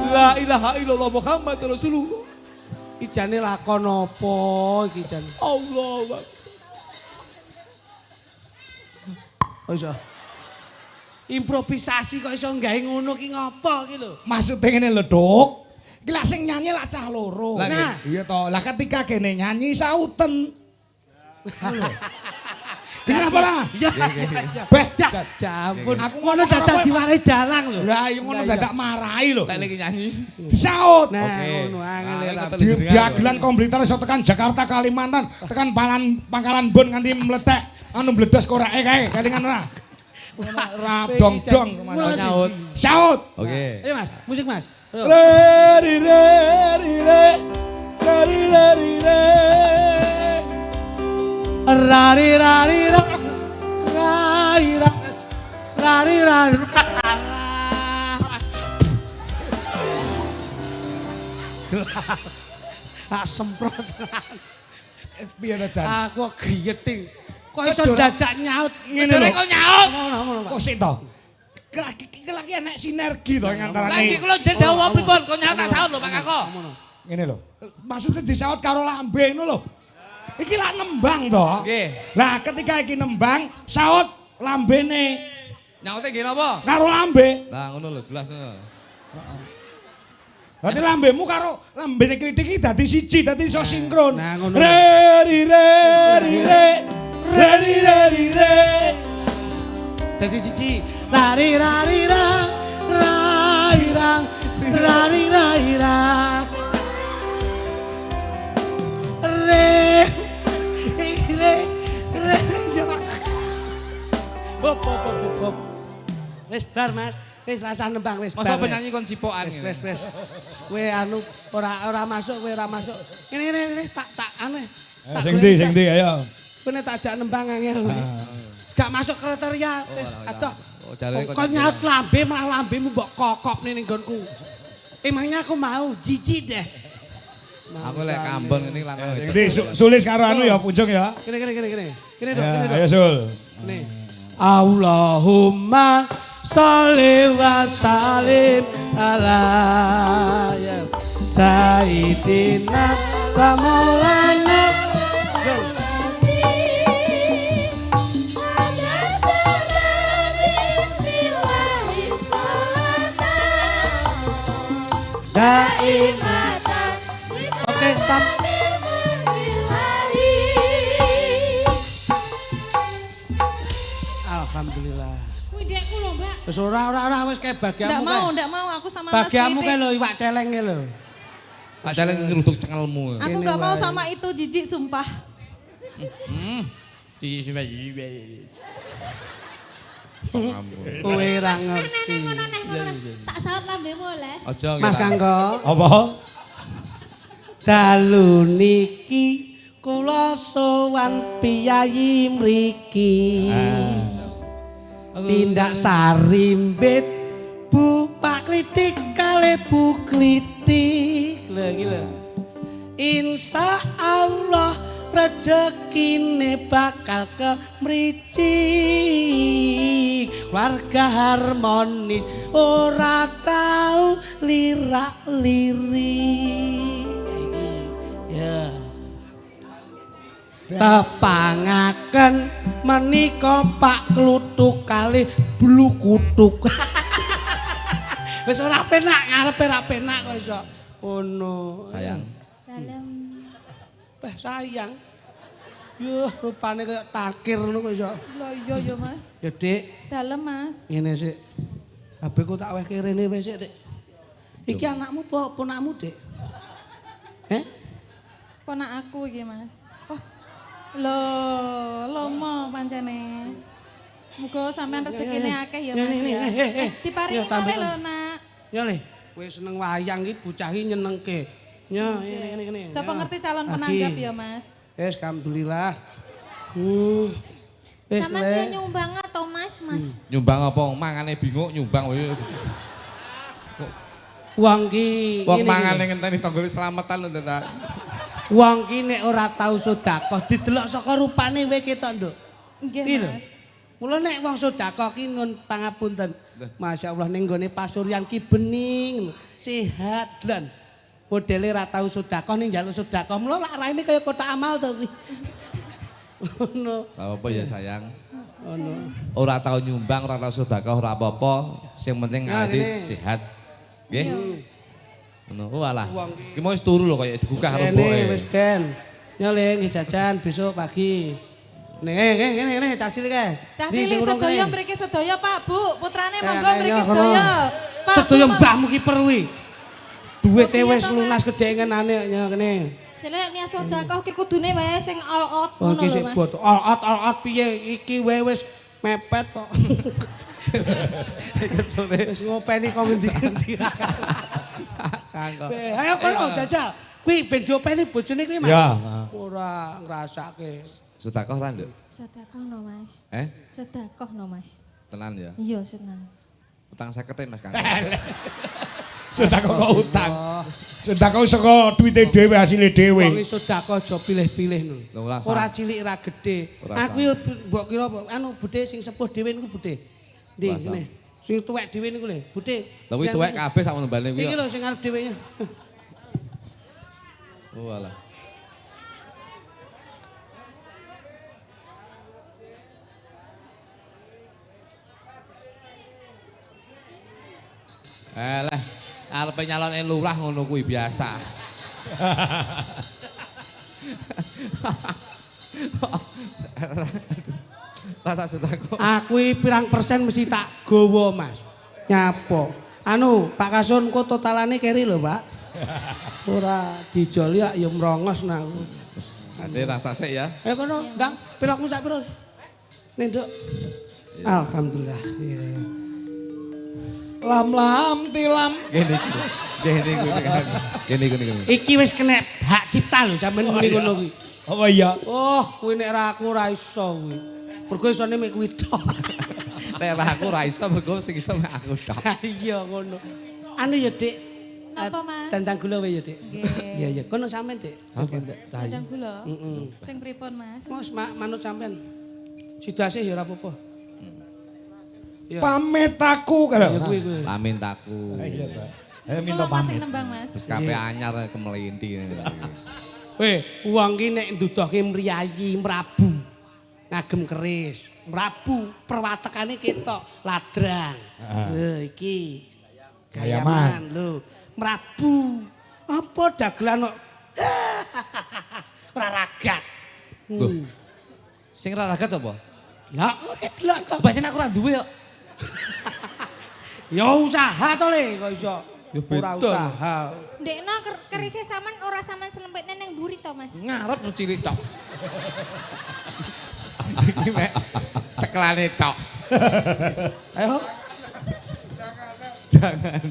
La ilaha illallah Muhammad Rasulullah. iki jane lakon apa iki jane Allahu Akbar. oh iso improvisasi kok iso gawe ngono ki ngopo ki lho. Maksudnya ngene lho, Duk. Ki lah sing nyanyi lah cah loro. Lah, Nah, iya toh. Lah ketika kene nyanyi sauten. Kenapa lah? Ya. Beh, Jampun. Aku Ngono dadak diwarai dalang lho. lah iya ngono dadak marahi lho. Lek iki nyanyi. Disaut. Nah, Oke. ngono angel ra. Aku Di dagelan komputer iso tekan Jakarta Kalimantan, tekan Pangkalan Bon nganti meletek anu bledos koreke kae, kelingan ora? Ra dong-dong Mulai nyaut. saut. Oke. Ayo Mas, musik Mas. Ayo. Re re re re re re re re. Rari rari ra. Rari ra. Rari rari. Ah semprot. Piye to, Jan? Aku geyeting. Kok iso dadak nyaut Ngene Ngene lho. kok nyaut. Ngono, Pak. Kok sik to? Iki lagi enek sinergi to ing Lah iki antarane. kula jen dawuh pripun kok nyaut tak saut lho Pak Kako. Ngene lho. Maksudnya disaut karo lambe ngono lho. Iki lak nembang to. Nggih. Lah ketika iki nembang, saut lambene Nyaute nggih napa? karo lambe. Lah ngono lho jelas ngono. Dadi lambemu karo lambene kritik iki dadi siji, dadi iso sinkron. nah, ngono. Re ri re ri re re ri re ri re. Dadi siji. Rari rari ra. Rai rang. Rari rai ra. Re. Re. Re. Hop hop hop hop. Wis bar Mas. Wis rasa nembang wis bar. Masa penyanyi kon cipokan Wis ngene. wis wis. Kowe anu ora masuk, kowe ora masuk. Ngene tak anu. Sing ndi ayo. Kowe nek tak jak nembang angel. Gak masuk kriteria wis adoh. Oh, jarene Kok nyaut lambe malah lambemu mbok kokopne ning nggonku. Emangnya aku mau jijik deh. Aku lek kambon ngene lanang. Sing ndi sulis karo anu ya Punjung ya. Kene. Kene dong, Ya, kene dong. ayo Sul. Nih. Allahumma sholli wa sallim ala ya sayyidina wa maulana. Daimatan. Oke, stop. Alhamdulillah. Kuwi dekku lho, Mbak. Wis ora wis kayak bagianmu Ndak mau aku sama Mas Bagianmu Titi. kayak lho iwak celeng kayak lho. Tak jaleng ngeruduk cengelmu. Aku Ini nggak mau wae. sama itu jijik sumpah. Cici sing Kowe ra ngerti. Tak saut lambemu oleh. Aja Mas Kangko, Apa? dalu niki kula sowan piyayi mriki. Tindak sarimbit Bu Pak Klitik kale Bu Klitik. Lho iki lho. Insya Allah rezekine bakal kemricik. Keluarga harmonis ora tau lirak-lirik. Ya. Tepangaken menika Pak Kluthuk kalih Blukuthuk. Wis ora penak ngarepe ora penak kok iso. Ono. sayang. Dalam. Sayang. Yuh, rupane kayak takir ngono kok iso. Lho iya ya Mas. Ya, Dik, Dalam Mas. ngene sik. HP ku tak wehke rene wis sik, Dik. Iki anakmu apa ponakmu, Dik? Ponak aku iki Mas. Oh. Lho, lomo pancene. Muga sampean rezekine akeh ya Mas ya. Diparingi tambah. malih lho, Nak. Ya Le, kowe seneng wayang iki bocah iki nyenengke. Ya, ini. Siapa Ya. ngerti calon Lagi. penanggap ya Mas? Wis, alhamdulillah. Wis, Sama Le. dia nyumbang atau mas? Nyumbang apa? Mangane bingung nyumbang wae. Wong ki Wong ngene mangane iki. ngenteni tanggane selamatan lho, Tata. Wong ki nek ora tau sedekah didelok saka rupane wae ketok, Nduk. Nggih Iki lho. Mas. Mula nek wong sedekah ki nun pangapunten. Masyaallah ning gone pasuryan ki bening, sehat lan modele ra tau sedekah ning njaluk sedekah. Mula lak raine kaya kotak amal to kuwi. Ngono. Apa ya sayang? Ora tau nyumbang, ora tau sedekah, ora apa-apa. Sing penting ati sehat. Nggih. Ngono. Walah. Ki mau wis turu lho kaya digugah karo mboke. Wis ben. Nyoling jajan besok pagi. Ngene Cak Cilik kae. Cak Cilik sedaya mriki sedaya Pak Bu, putrane monggo mriki sedaya. Sedaya mbahmu ki perwi. Duwite wis lunas gedhengenane kene. Jelek niat sedekah ki kudune wae sing all out Oh ngono iki lho sik Mas. bot. All out piye iki wae wis mepet kok. Wis ngopeni kok ngendi-endi. Ayo kono jajal. Kuwi ben diopeni bojone kuwi Mas. Ya. Ora ngrasake. Sedekah ora, Nduk? Sedekah no Mas. Sedekah no Mas. Tenan ya. Iya tenan. Utang 50 Mas Kang. Sedekah kok utang. Sedekah saka duwite dhewe asile dhewe. Wong iso sedekah aja pilih-pilih Lho, lho. Ora cilik ora gedhe. Aku yo mbok kira anu budhe sing sepuh dhewe niku budhe. Ndi ngene. Sing tuwek dhewe niku lho, budhe. Lha kuwi tuwek kabeh sak menembane kuwi. Iki lho sing arep dhewe. Oh alah. Lah, arepe nyalone lurah ngono kuwi biasa. Rasa sedekah. Aku pirang persen mesti tak gowo, Mas. Nyapo. Anu, Pak Kasun kok totalane keri lho, Pak. Ora dijoli ya mrongos nang. Ade rasa sik ya. Kono, Bang, pilokmu sak piro? Nih, Nduk. Alhamdulillah. Iya. Lam tilam. Gini gini. Iki wis kena hak cipta lho sampean muni ngono kuwi. Apa iya? Oh, kuwi nek ra aku ora iso kuwi. Mergo isone mek kuwi tok. Nek aku ra iso mergo sing iso mek aku tok. Iya ngono. Anu ya, Dik. Napa, Mas? Dandang gula wae ya, Dik. Nggih. Iya iya, kono sampean, Dik. Dandang gula. Sing pripun, Mas? Mas manut sampean. Sidase ya ora apa-apa. Iya. Pamit aku kalau. Ya kuwi kuwi. Lamin taku. Iya, Pak. Ayo minta Kula Mas sing pamit. nembang, Mas. Wis kabeh anyar kemelinti. Weh, wong ki nek nduduhke mriyayi mrabu. Ngagem keris, mrabu perwatekane ketok ladrang. Lho iki gayaman lho. Mrabu. Apa dagelan kok ora ragat. Loh. Sing ra ragat sapa? Ya, oke delok to. Bahasa aku ora duwe kok. Ya usaha to le kok iso. Ya Ora beda. usaha. Ndekno kerise sampean ora sampean selempetne ning mburi to Mas. Ngarep nu cilik tok. Iki mek ceklane tok. Ayo. Jangan.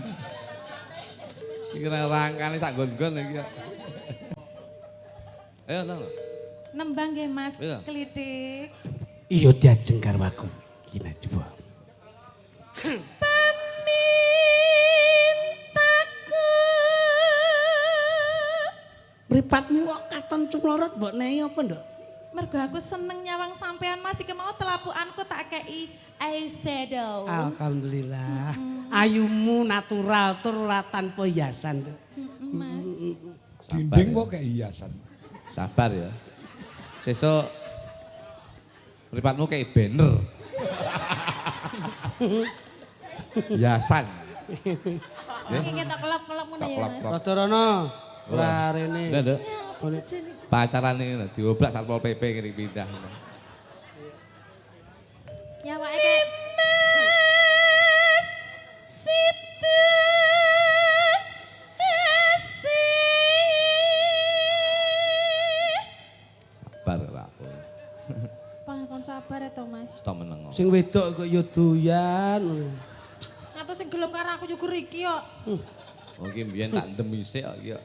Iki rangkane sak gon-gon iki. Ayo nang. Nembang nggih, Mas. Iya. Klitik. Iya diajeng karo aku. Gini coba. Mripatmu kok katon cumlorot mbok nehi apa nduk? Mergo aku seneng nyawang sampean Mas iki mau telapukanku tak kei eyeshadow. Alhamdulillah. Ayumu natural tur ora tanpa hiasan. Mas. Dinding kok kayak hiasan. Sabar ya. Sesuk mripatmu kayak banner. Yasan. Iki ketok kelop-kelop ngono ya Mas. Saudara Wah rene. Udah, Dok. Pasaran ini diobrak Satpol PP ngene pindah. Ya wae kek. Sabar ora aku. Pangkon sabar ya to Mas. Tok meneng. Sing wedok kok ya doyan. Ngatus sing gelem karo aku nyukur iki kok. Mungkin biyen tak ndem isik kok iki.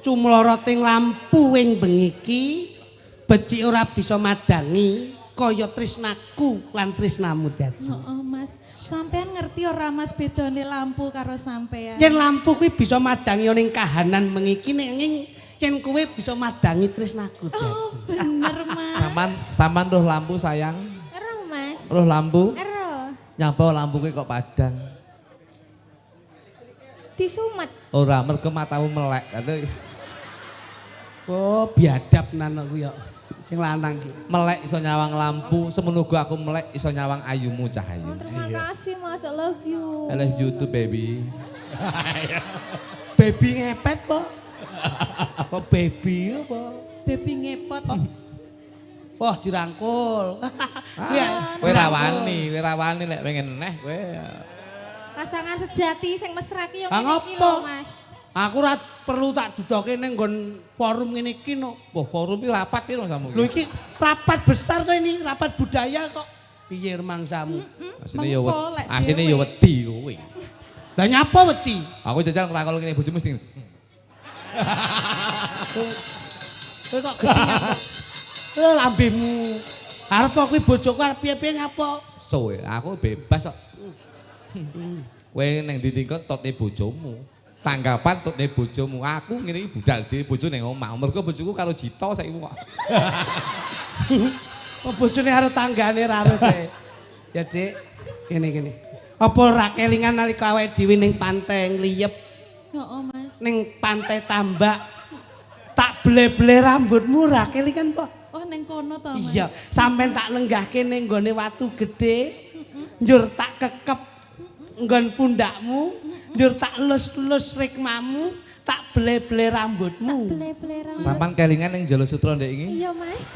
Cumloroting lampu ing bengi iki becik ora bisa madangi kaya tresnaku lan tresnamu dadi. Mas, sampean ngerti ngerti ora Mas bedane lampu karo sampean. Yen lampu kuwi bisa madangi ning kahanan mengiki ning yen kowe bisa madangi tresnaku. Oh, bener Mas. Sampan roh lampu sayang. Ero Mas. Roh lampu. Ero. Nyapa lampu kowe kok padang. Disumet. Ora mergo matamu melek. Oh, biadab nana kuwi ya. Sing lanang ki. Melek iso nyawang lampu, semono aku melek iso nyawang ayumu cahayu. Oh, terima kasih Mas, I love you. I love you too baby. Baby ngepet po. Apa baby apa? Baby ngepot. Wah, dirangkul. Kowe ra wani lek pengen neh kowe. Pasangan sejati sing mesra ki yo Ah, ngene iki ngopo? lho Mas. Aku ora perlu tak dudoke ning nggon forum ngene iki no. Wah, forum iki rapat piro samu? Lho iki rapat besar to ini, rapat budaya kok. Piye remangsamu? Asine yo wedi kowe. Lah nyapa wedi? Aku jajal ngrakol ngene bojomu mesti. Kowe kok gede. Lambemu. Arep kuwi bojoku arep piye-piye nyapa? Soe, aku bebas kok. Kowe ning ndi tingkon totne bojomu. Tanggapan totne bojomu. Aku ngene iki budal dhewe bojo ning omah. Mergo bojoku karo Jito saiki kok. Oh bojone karo tanggane ra arep. Ya, Dik. Kene. Apa ora kelingan nalika awake dhewe ning pantai ngliyep, Heeh Mas. ning pantai Tambak. Tak ble-ble rambutmu ra kelingan po? Oh ning kono to Mas. Iya, sampean tak lenggahke ning nggone watu gedhe. Njur tak kekep nggon pundakmu, njur tak lus-lus rikmamu, tak ble-ble rambutmu. Ble-ble rambut. Sampan kelingan ning Jalo Sutra ndek iki. Iya Mas.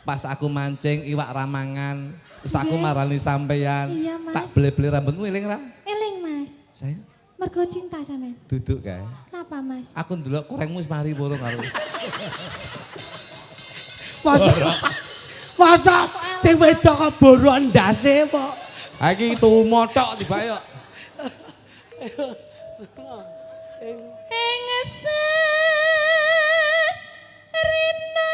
Pas aku mancing iwak ramangan, terus aku marani sampeyan. Iya, Mas. Tak ble-ble rambutmu eling ra? Eling Mas. Sayang, Mergo cinta sampean. duduk kae. Kenapa Mas? Aku ndelok korengmu wis mari poro karo. Masa sing wedok kok boro ndase po. Ha iki tumotok tiba yo. Rina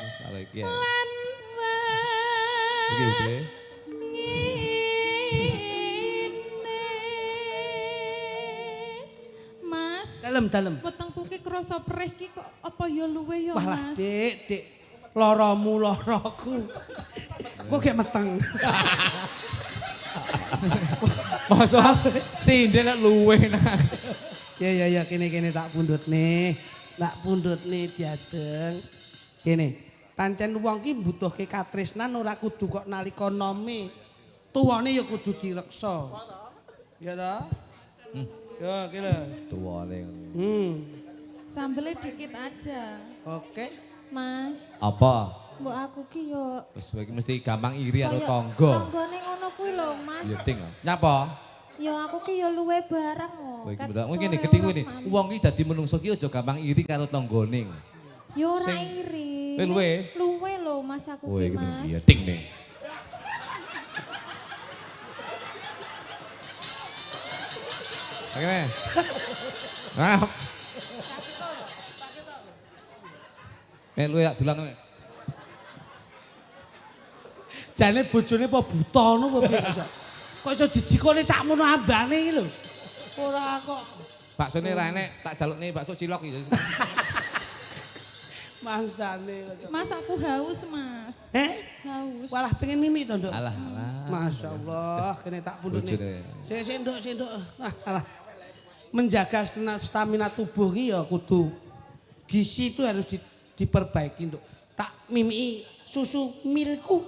Wis karo iki ya. lan Iki udah. Mas, Dalem. wetengku ki krasa perih ki kok apa ya luwe ya Walah, Mas. Dik. Loromu loroku. Kok gek meteng. Masa sinden nek luwe nang. Ya kene tak pundhut nih. Tak pundhut nih diajeng. Kene. Pancen wong ki mbutuhke katresnan ora kudu kok nalika nome. Tuwane ya kudu direksa. Ya ta? Ya kene. Tuwane. Sambelnya dikit aja. Oke. Mas, Apa? mbok aku ki yo Wis kowe iki mesti gampang iri karo koyo tangga. tanggane ngono kuwi lho Mas. Ya ting. Nyapa? Yo aku ki yo luwe barang kok. Kowe iki Kat bener. Kowe sore ngene gedhi ora ngene. mami. Wong iki dadi menungso ki aja gampang iri karo tanggane. Yo ora Sing- iri. luwe? Luwe lho Mas aku Kowe ki iki bener Mas. ya ting nih. Oke. Nah. Lu ya dulang. Jane bojone apa buta ngono apa piye iso? Kok iso dijikone sakmono ambane iki lho. Ora kok Baksone ra enek, tak jalukne bakso cilok iki. mangsane. Mas aku haus Mas. Haus. Walah pengen mimik to, Nduk. Alah, alah. Masya Allah, kene tak pundhut nih. Bojone. Sik Nduk. Alah. Menjaga stamina tubuh ki ya kudu gizi itu harus diperbaiki, Nduk. Tak mimiki susu milku.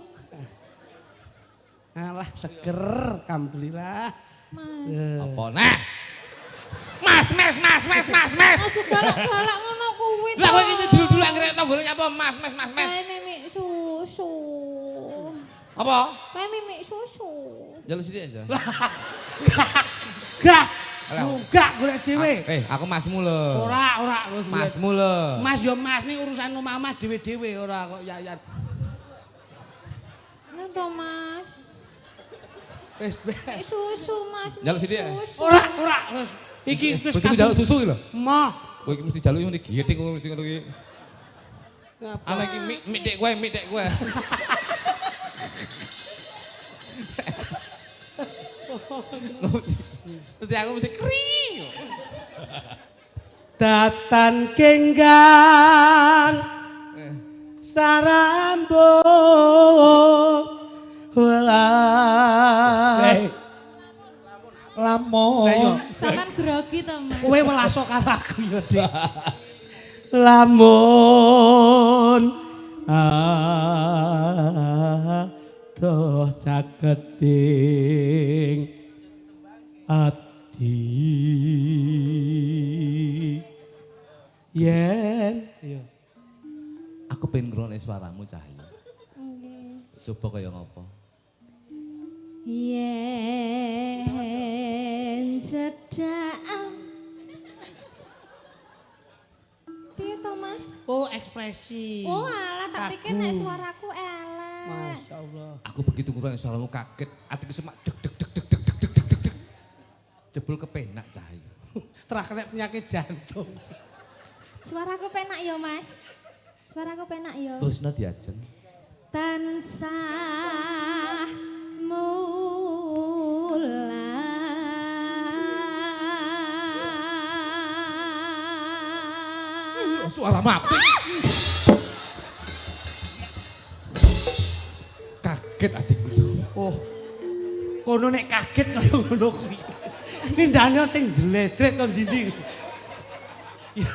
Alah seger, alhamdulillah. Mas. Apa nah? Mas. Mas galak-galak ngono kuwi. Lah kowe iki dulu-dulu anggere tanggane nyapa Mas. Kayak mimik susu. Apa? Kayak mimik susu. Jaluk sithik aja. Gak golek dhewe. Aku masmu lho. Ora wis Masmu lho. Mas yo mas nih urusan omah dhewe-dhewe ora kok yayan. Nonton Mas. Wis Mimik susu Mas. Jaluk sithik ya? Susu. ora wis iki wis Bojoku jaluk susu iki lho. Mah. Kowe iki mesti jaluk ngene giyeting kowe mesti ngono iki. Ana iki mik dek kowe. Mesti aku mesti kring. Datan kenggang sarambo welas Lamun. Sampean grogi to, Mas. kowe welaso karo aku ya Dik lamun adoh caketing ati yen Aku pengen ngrungokne suaramu Cahyo. Coba kaya ngopo? Yen cedak. Piye to, Mas? oh ekspresi Oh, alah tak pikir nek suaraku elek. Masya Allah Aku begitu ngrungokne suaramu kaget, atiku semak deg deg deg deg deg deg deg deg deg. Jebul kepenak Cahyo. terakena penyakit jantung Suaraku penak ya, Mas. Suaraku penak ya. Terusno diajeng. Tansah mulan. Suara mati. Kaget atiku. oh kono nek kaget kaya ngono kuwi pindahane teng jledret kon ndi ya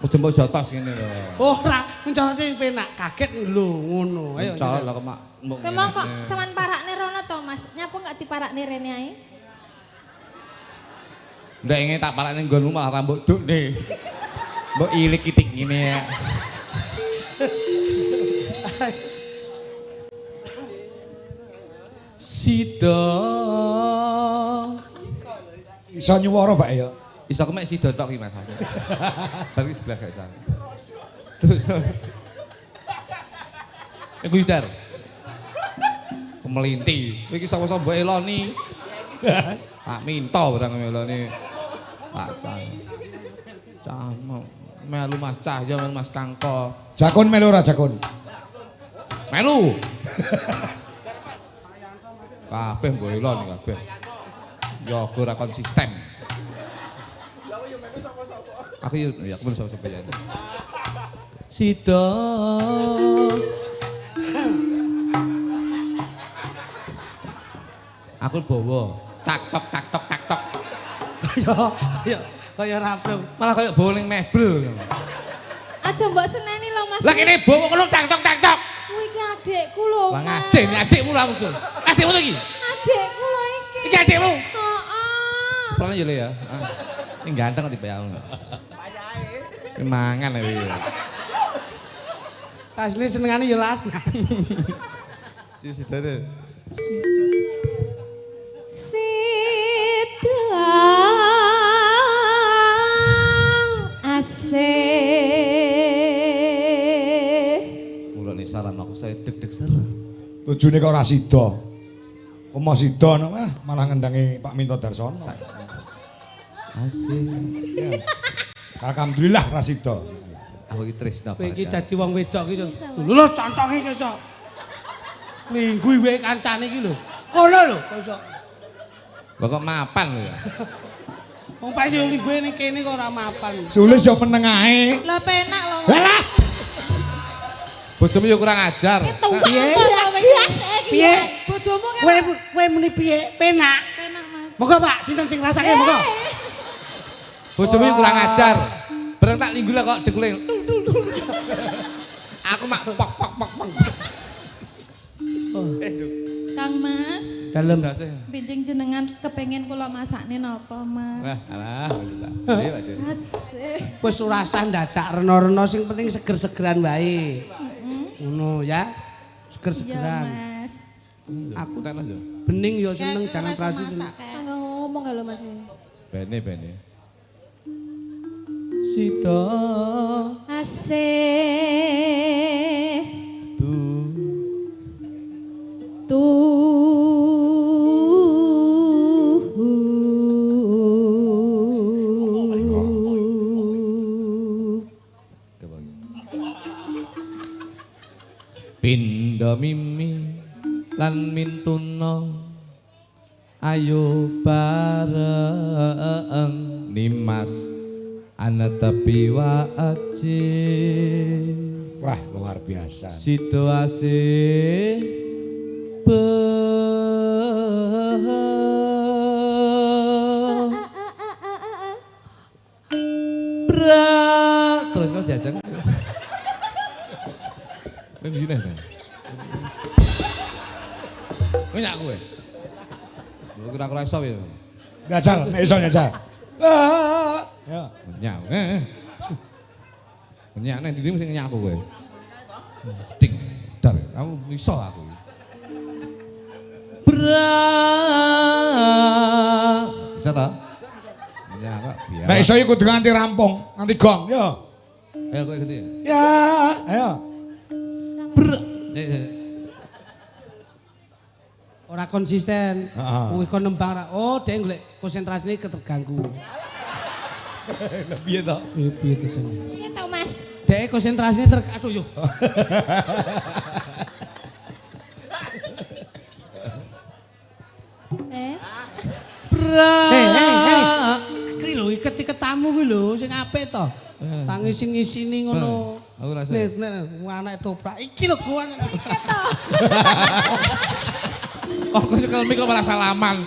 Aja mbok jotos ngene lho. ora mencolot sing penak kaget lho ngono ayo Colok lah kemak. Memang kok sampean parakne rono to, Mas? Nyapa enggak diparakne rene ae? Ndak ingin tak parakne nggonmu malah rambut duk nih. Mbok ilik kitik ngene ya. Sida. Iso nyuwara Pak ya. Iso kemek sida tok iki Mas. Balik 11 gak iso. Terus. Iku gitar. Kemelinti. Iki sapa-sapa mbok eloni. Pak Minto barang meloni. Pak Cah. Cah melu Mas Cahyo melu Mas Kangko. Jakun melu ora jakun? Melu. Kabeh mbok eloni kabeh. Ya ora konsisten. Aku ya aku melu sapa-sapa ya. Sida. Aku bawa tak tok tak tok tak tok. kaya raprung Malah kayak bawa ning mebel. Aja mbok seneni lho, Mas. Lah kene bawa kono tak tok tak tok. Kuwi iki adikku lho. Lah Mas. ngajeng nek adikmu lah muncul. Adikmu to iki? Adikku lho iki. Iki adikmu. Heeh. Sepurane ya le ya. Ini ganteng kok dibayang. Payahe. Mangan ya iki. asli senengane ya lanang Sidane. Sida asih. Mulane saran aku saya deg-deg ser. Tujune kok ora sida. Oma sida malah ngendangi Pak Minto Darsono. Asih. Alhamdulillah ra sida. Aku iki tresno. kowe iki dadi wong wedok iki lho contoke iki iso minggu wae kancane iki lho kono lho iso Kok mapan lho ya. wong pae sing minggu ning kene kok ora mapan Sulis yo meneng ae. Lah penak lho. Mas. Walah. Bojomu yo kurang ajar. piye Piye? Bojomu kan kowe muni piye penak penak, Mas. moga Pak sinten sing ngrasake moga Bojomu yo kurang ajar. Bareng tak linggul kok dekule. Aku mak pok pok pok pok. Kang Mas, dalem benjing jenengan kepengen kula masakne napa, Mas? Wah, alhamdulillah. Asih. wis ora usah dadak rena-rena sing penting seger-segeran wae ngono ya Iya, seger-segeran Mas. aku Tak lanjut. bening yo seneng Kayak jangan langsung prasi seneng masak, kayak. Enggak ngomong gak lho, Mas. Bene. Sida Asih. Pindha mimi lan mintuna ayo bareng Nimas ana tepi wae. Wah, luar biasa. Situasi terus kau jajang. Begini nih. Nyak gue. Kira-kira iso ya. Njajal, nek iso njajal. Ya. Nyak. Nyak nek ndi mesti nyak aku kowe. Tik dar. Aku iso aku. Bisa ta? Nyak kok biar. Nek iso iku kudu nganti rampung, nganti gong, yo. Ayo kowe gede. Ya, ayo. Ora konsisten. Heeh. Kuwi kon nembang ra. Oh, dhek golek konsentrasine keterganggu. Piye to? Piye to, Jan? Piye to, Mas? Dhek konsentrasine aduh yo. Iki lho, ketika tamu kuwi lho sing apik to. Tangis sing ngisini ngono. Aku rasa. Nek anak toprak iki lho gua. Oh, kok nyekel mik kok malah salaman.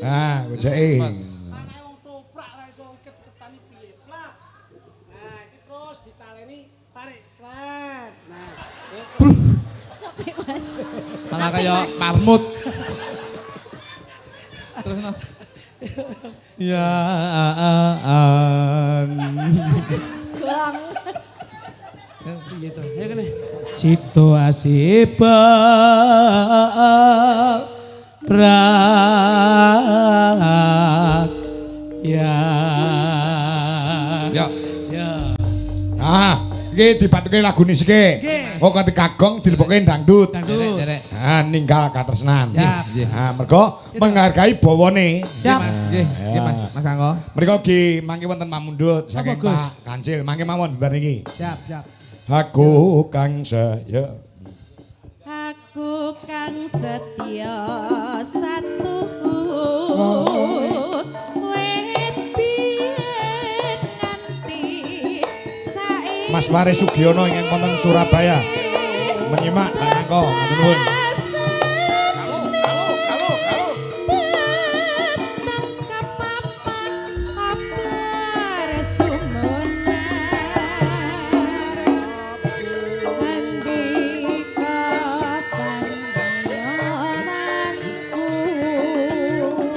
Ah, gojeki. Anak wong toprak ra iso iket-iketani piye. Nah, iki terus ditaleni tarik sret. Nah, Apik, Mas. Malah kayak marmut. Terus no. Ya Gong. piye to? Ya kene. Situasi ya. Ya. Ya. Ah, iki dibatuke lagu nisike. Oh, ketika gong dilebokke dangdut. Dangdut. Derek. Ah, ninggal katresnan. Siap. Ah, mergo menghargai bawane. Siap. Nggih, nggih Mas, Mas Anggo. Mereka ki mangke wonten mamundhut saking Apa, Gus? Pak Kancil. Mangke mawon bar niki. Siap, siap. Aku kang saya Aku kang setya satu wit biyen nganti saiki Mas Waris Sugiono ingkang wonten Surabaya. Menyimak Pak Angko, matur nuwun.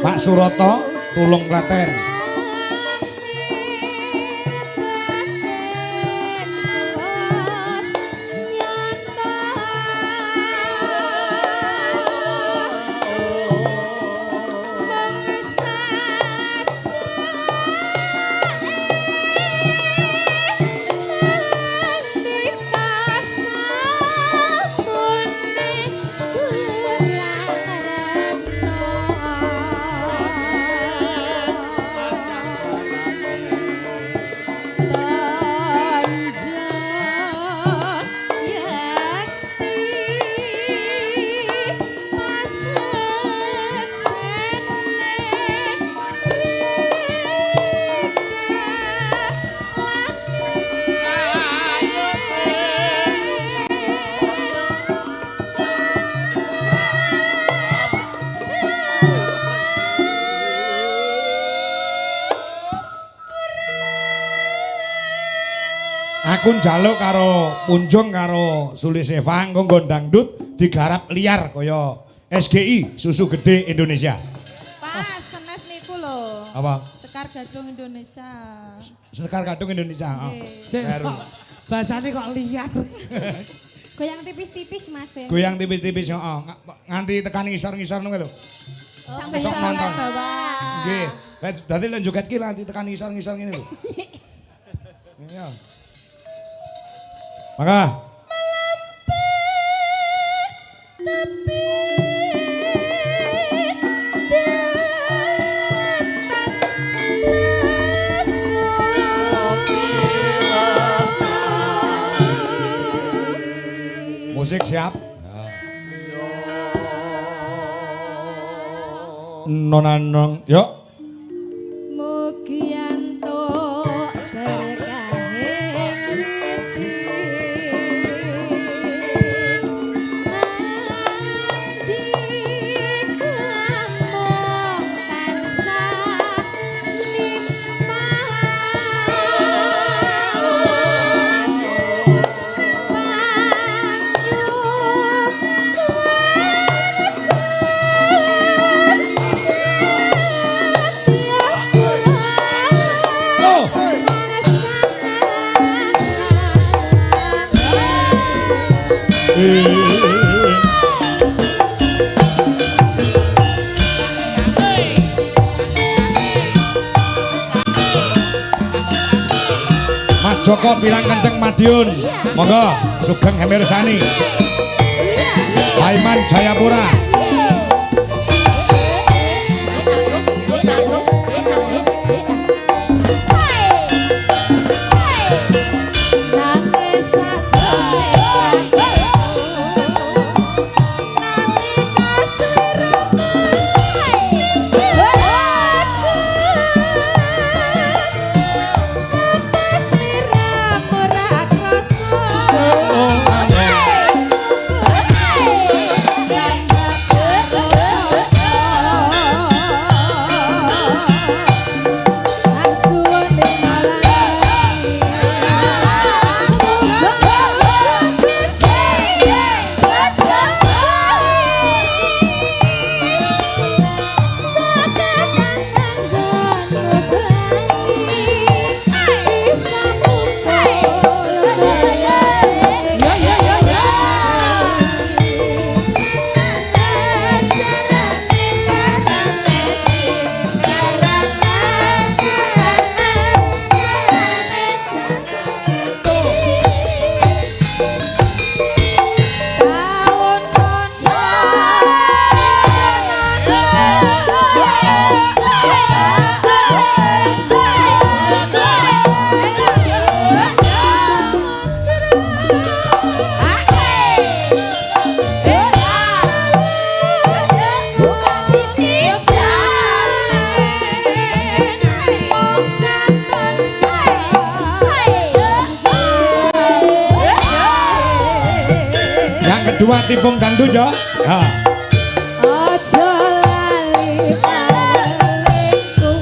Pak Suroto, Tulung Klaten. Aku njaluk karo Punjung karo Suli Seva nggo dangdut digarap liar kaya SGI Susu Gede Indonesia. Pas senes niku lho. Apa? Sekar Gadung Indonesia. Sekar Gadung Indonesia. Oh. Sik, Baru. bahasane kok liar. Goyang tipis-tipis, Mas. Ben. Goyang tipis-tipis heeh. Nganti tekan ngisor-ngisor ngono lho. Sampai Besok bawah. nonton. bawah. Nggih. Dadi lek joget ki nanti tekan ngisor-ngisor ngene lho. Iya. Maka Musik siap. Nonanong, yuk. Mugi antuk berkahe Mas Joko bilang kenceng Madiun. Monggo Sugeng Hemirsani. Laiman Jayapura. Kedua tipung dandu jo. Ya. Ojo lali palingku.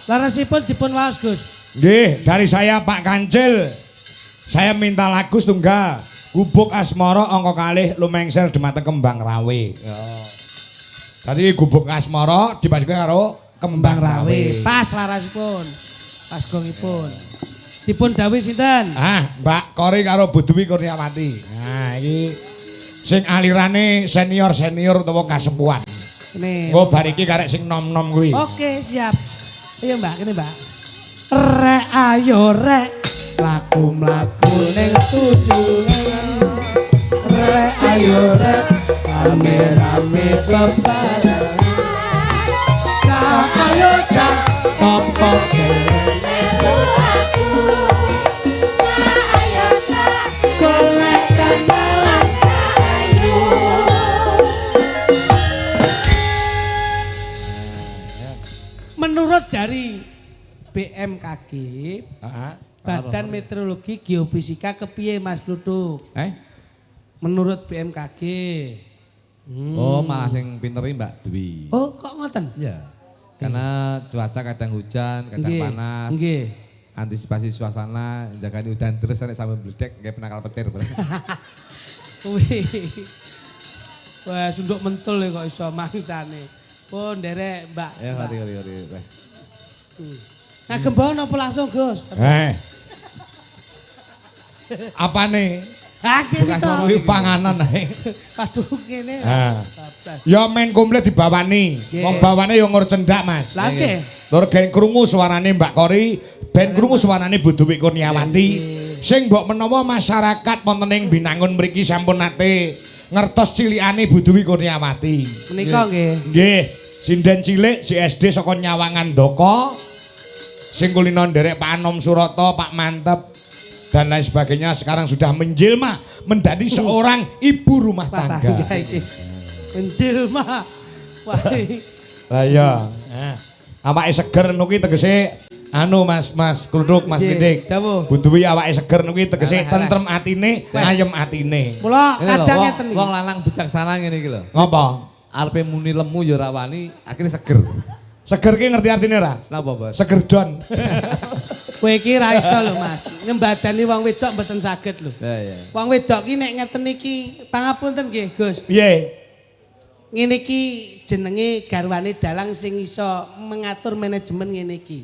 Larasipun dipun waos Gus. Nggih, dari saya Pak Kancil. Saya minta lagu setunggal. Gubuk Asmara angka kalih lumengser dhumateng Kembang Rawe. Tadi Gubuk Asmara dibandingke karo Kembang Rawe. Pas larasipun. Pas gongipun. Dipun dawuh sinten? Ah, Mbak Kori karo Bu Dewi Kurniawati. Nah, iki sing alirane senior-senior utawa kasepuhan. Nih. Oh, bar iki karek sing nom-nom kuwi. Oke, siap. Ayo Mbak, kene Mbak. Rek ayo rek, laku mlaku ning tujuan. Rek ayo rek, rame-rame bebarengan. Cak ayo cak, sapa melu aku. Cak ayo cak, golek kandalan ayu. Menurut dari BMKG. Heeh. Badan Meteorologi Geofisika kepiye Mas Kluthuk? Menurut BMKG. Oh, malah sing pinteri Mbak Dwi. Oh, kok ngoten? Iya. Karena cuaca kadang hujan, kadang panas. Nggih. Antisipasi suasana, jagani udan terus nek sampe bledek nggih penakal petir. Wih. Wah, sunduk mentul ya kok iso mangsane. Pun nderek, Mbak. Ya, ngerti. Nah, gembon apa langsung, Gus? Apa nih? Bukan Kuwi panganan ae. Aduh kene. Ya men komplit dibawani. Wong bawane ya ngur cendak, Mas. Lah nggih. Tur gen krungu suarane Mbak Kori, ben krungu suarane Bu Dewi Kurniawati. Sing mbok menawa masyarakat wonten ing Binangun mriki sampun nate ngertos cilikane Bu Dewi Kurniawati. Menika nggih. Nggih, sinden cilik si SD saka Nyawangan Doko. Sing kulino nderek Pak Anom Surata, Pak Mantep dan lain sebagainya sekarang sudah menjelma menjadi seorang ibu rumah tangga. Menjelma. Wah. Lah iya. Awake seger nuki tegese anu Mas Kluthuk Mas Pitik. Bu Dewi awake seger nuki tegese tentrem atine, ayem atine. Mula kadang ngeten iki. Wong lanang bijaksana ngene iki lho. Ngopo? Arepe muni lemu ya ora wani, akhirnya seger. Seger ki ngerti artine ora? Napa, Bos? Seger don. Kowe iki ra iso lho Mas. Nyembadani wong wedok mboten saged lho. Iya. Wong wedok ki nek ngeten iki pangapunten nggih, Gus. Piye? Ngene iki jenenge garwane dalang sing iso mengatur manajemen ngene iki.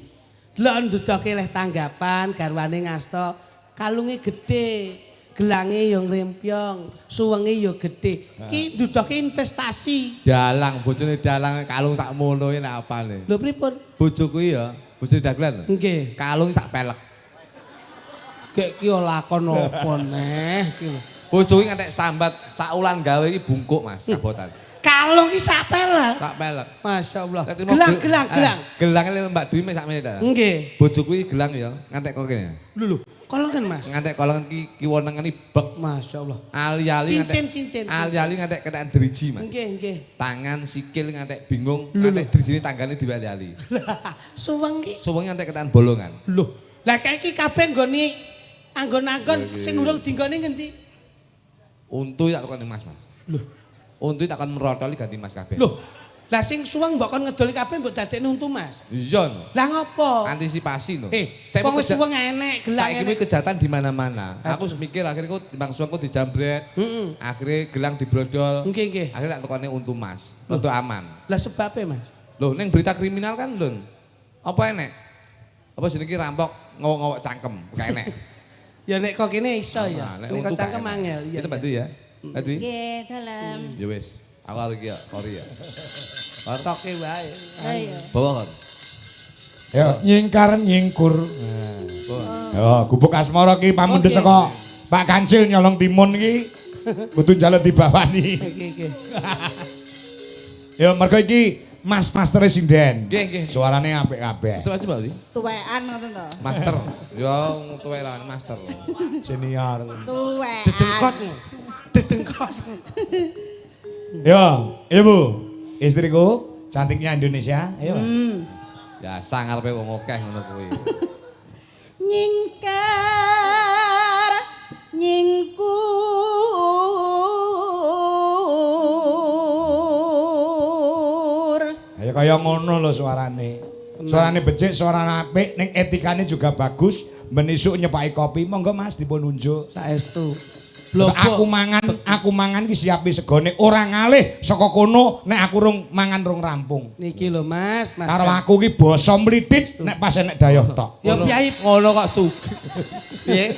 Delok ndudoke leh tanggapan garwane ngasta kalunge gedhe, gelange yo ngrempyong, suwenge yo gedhe. Ki ndudoke investasi. Dalang, bojone dalang kalung sak mono iki nek apane. Lho pripun? Bojoku ya, bojone dagelan. Nggih. Kalung sak pelek. Gek ki lakon apa neh ki lho. Bojoku ngantek sambat sak ulan gawe iki bungkuk Mas, kabotan. Kalung ki sak pelek. Sak pelek. Masyaallah. Dadi Gelang. Gelangnya Mbak Dwi mek sakmene ta. Nggih. Bojoku iki gelang ya, ngantek kok kene. Lho, kolongan Mas. Ngantek kolongan ki kiwonengane bek. Masyaallah. Ali-ali ngantek Cincin. Ali-ali ngantek ketekan driji Mas. Nggih. Tangan sikil ngantek bingung, ngantek drijine tanggane diwali-ali. Suweng ki. Suwenge ngantek ketekan bolongan. Lho, lah kae iki kabeh nggone anggon-anggon sing urung dinggone ngendi? Untu tak takoni Mas. Lho. Untu tak kon merotoli ganti Mas kabeh. Loh, lah sing suweng mbok kon ngedoli kabeh mbok dadekne untu Mas. Iya. Lah ngopo? Antisipasi no. Wong wis suweng enek, gelang Saiki enek. kejahatan di mana-mana. Aku mikir akhirnya kok timbang suwengku dijambret. Akhirnya gelang dibrodol. Nggih. Akhirnya tak tukone untu Mas. Untuk aman. Lah sebabnya Mas. Loh, ning berita kriminal kan lho. Apa enek? Apa jenenge rampok ngowok-ngowok cangkem, gak enek. Ya nek kok kene iso ya. Nek Nek kok untu cangkem gak enek. angel. Iya. Itu bantu ya. Bantu. Nggih, dalem. Ya wis. Aku arep iki ya, Kori ya. Toke wae. Ayo. Bawa kan. Ya nyingkar nyingkur. Ya gubuk asmara ki pamundhut saka Pak Kancil nyolong timun iki kudu njaluk dibawani. Iki. Ya mergo iki Mas Master Sinden. Nggih. Suarane apik kabeh. Itu aja Mbak Li. Tuwekan ngoten to. Master. Ya tuwek lawan master. Senior. Tuwekan. Dedengkot. Ya, Ibu, istriku cantiknya Indonesia. Ayo. Ya sangarepe wong akeh ngono kuwi. Nyingkar nyingkur. Ayo kaya ngono lho suarane. Suarane becik, suarane apik, ning etikane juga bagus. Menisuk nyepaki kopi, monggo Mas dipun unjuk. Saestu. Aku mangan iki siapi segone ora ngalih saka kono nek aku rung mangan rung rampung. Niki lho Mas. Karo aku ki basa mlithit nek pas enek dayoh tok. Ya Piai Ngono kok sugih. Piye?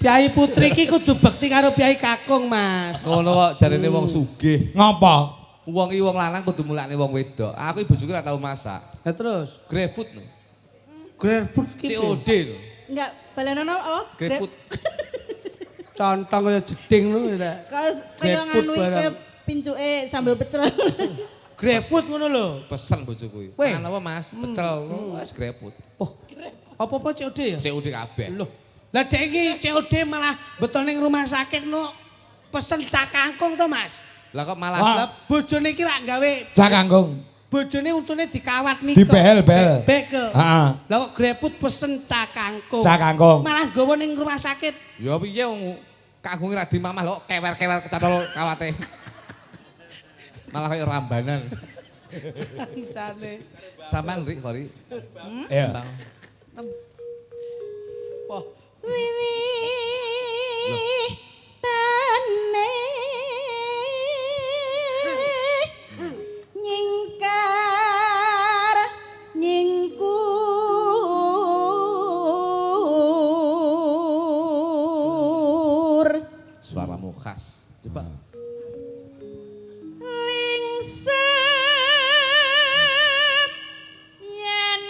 Piai putri ki kudu bekti karo Piai Kakung Mas. Ngono kok jarene wong sugih. Ngopo? Wong iki wong lanang kudu mulakne wong wedok. Aku iki bojoku ora tau masak. Lah terus GrabFood no. GrabFood ki COD no. Enggak, balenan apa? GrabFood. contong kaya jeding ngono ya. Kaya nganu iki pincuke sambel pecel. GrabFood ngono lho. Pesen bojoku iki. Weh. Mangan apa Mas? Pecel. Wes GrabFood. Oh. Apa-apa COD ya? COD kabeh. Loh. Lah dek iki COD malah betul ning rumah sakit no pesen cak kangkung to Mas. Lah kok malah Lah bojone iki lak gawe Cak kangkung. Bojone untune dikawat nika. Dibehel-behel. Bekel. Heeh. Lah kok greput pesen cah kangkung. Cah kangkung. Malah nggawa ning rumah sakit. Ya piye wong kangkunge ra dimamah lho kewer-kewer kecatol kawate. Malah kaya rambanan. Isane. Sampean Rik kok Rik. Iya. Oh. Wiwi tane nyingkar nyingkur Suaramu khas. Coba. lingsem yen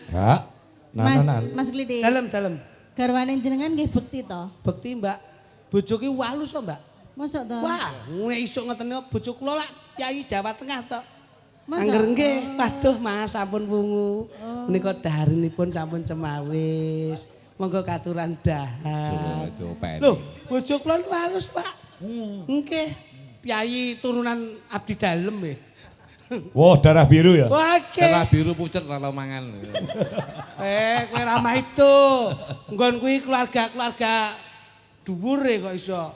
Ya. Mas Glidi. Dalem. Garwane jenengan nggih bekti to? Bekti, Mbak. Bojo ki walus kok, Mbak. Mosok to? Wah, ngesuk ngoten bojo kula lak Kyai Jawa Tengah to. Masa? Angger nggih, waduh Mas sampun wungu. Menika daharenipun sampun cemawis. Monggo katuran dahar. Lho, bojo kula niku halus, Pak. Nggih. Kyai turunan abdi dalem nggih. Wah, darah biru ya. Oke. Darah biru pucet ra tau mangan. Kowe ramah itu. Nggon kuwi keluarga-keluarga dhuwur kok iso.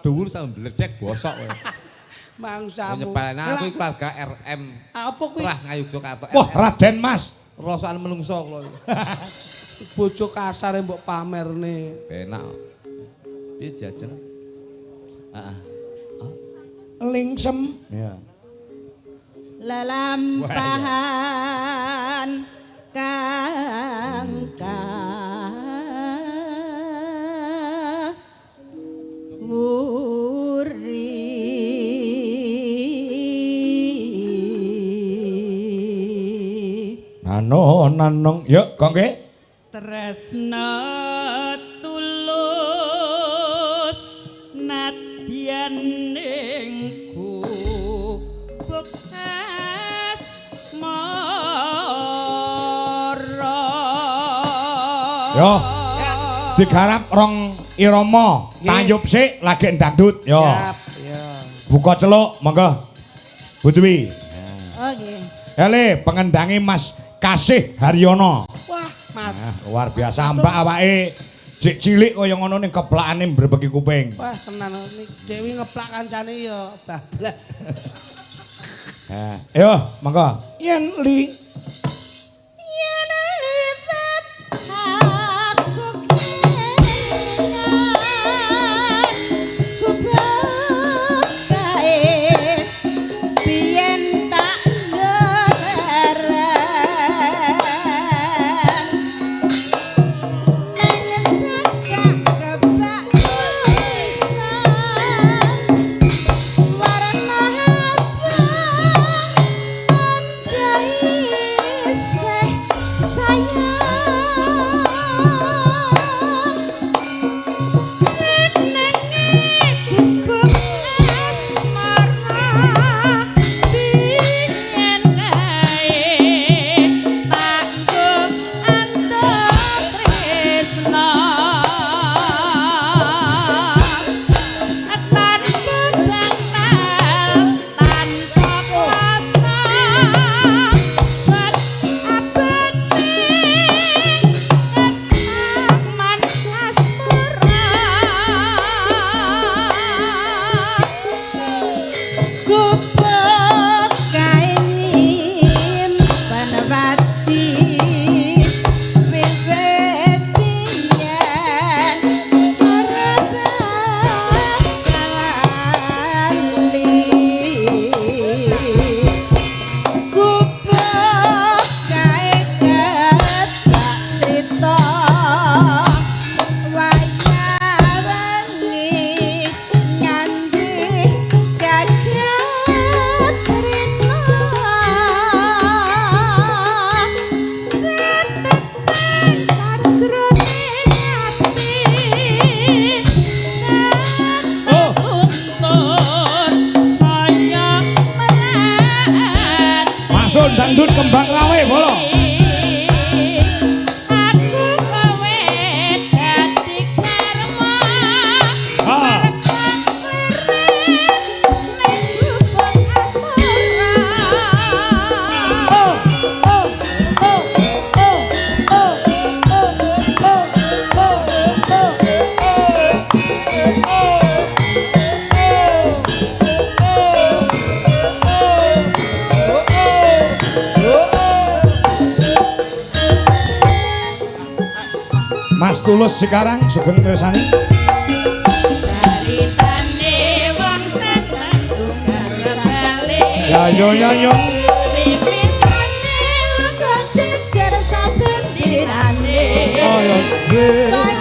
Dhuwur sampe bledek bosok kowe. Mangsamu. Nyepelane aku keluarga RM. Apa kuwi? Trah Ngayogyakarta. Wah, Raden Mas. Rasane menungso kula. Bojo kasar mbok pamerne. Penak. Piye jajan? Heeh. Lingsem. Ya. Lelampahan kangka wuri Nanong. Yuk, kok nggih? tresna tulus nadyan ningku bekas mara Yo. Digarap rong irama, tayub sik lagi ndangdut. Yo. Siap, ya. Buka celuk, monggo. Bu Dwi. oh nggih Ele pengendangi Mas Kasih Haryono. Wah, Mas. Luar biasa mbak awake jek cilik kaya ngono ning keplakane mbrebeki kuping. Wah, tenan iki Dewi ngeplak kancane ya bablas. Yo, monggo. Yen li yen libat aku kelingan bubakae biyen tak ngereng nang sakak kebak pisan warna abang andai dangdut Kembang Rawe bolo. Aku kowe dadi karma. Ah. Mas Tulus sekarang Sugeng mirsani. Caritane wong seneng tunggal bali. Ya yo. Pipitane lunga jejer saben dirane. Oh, yes.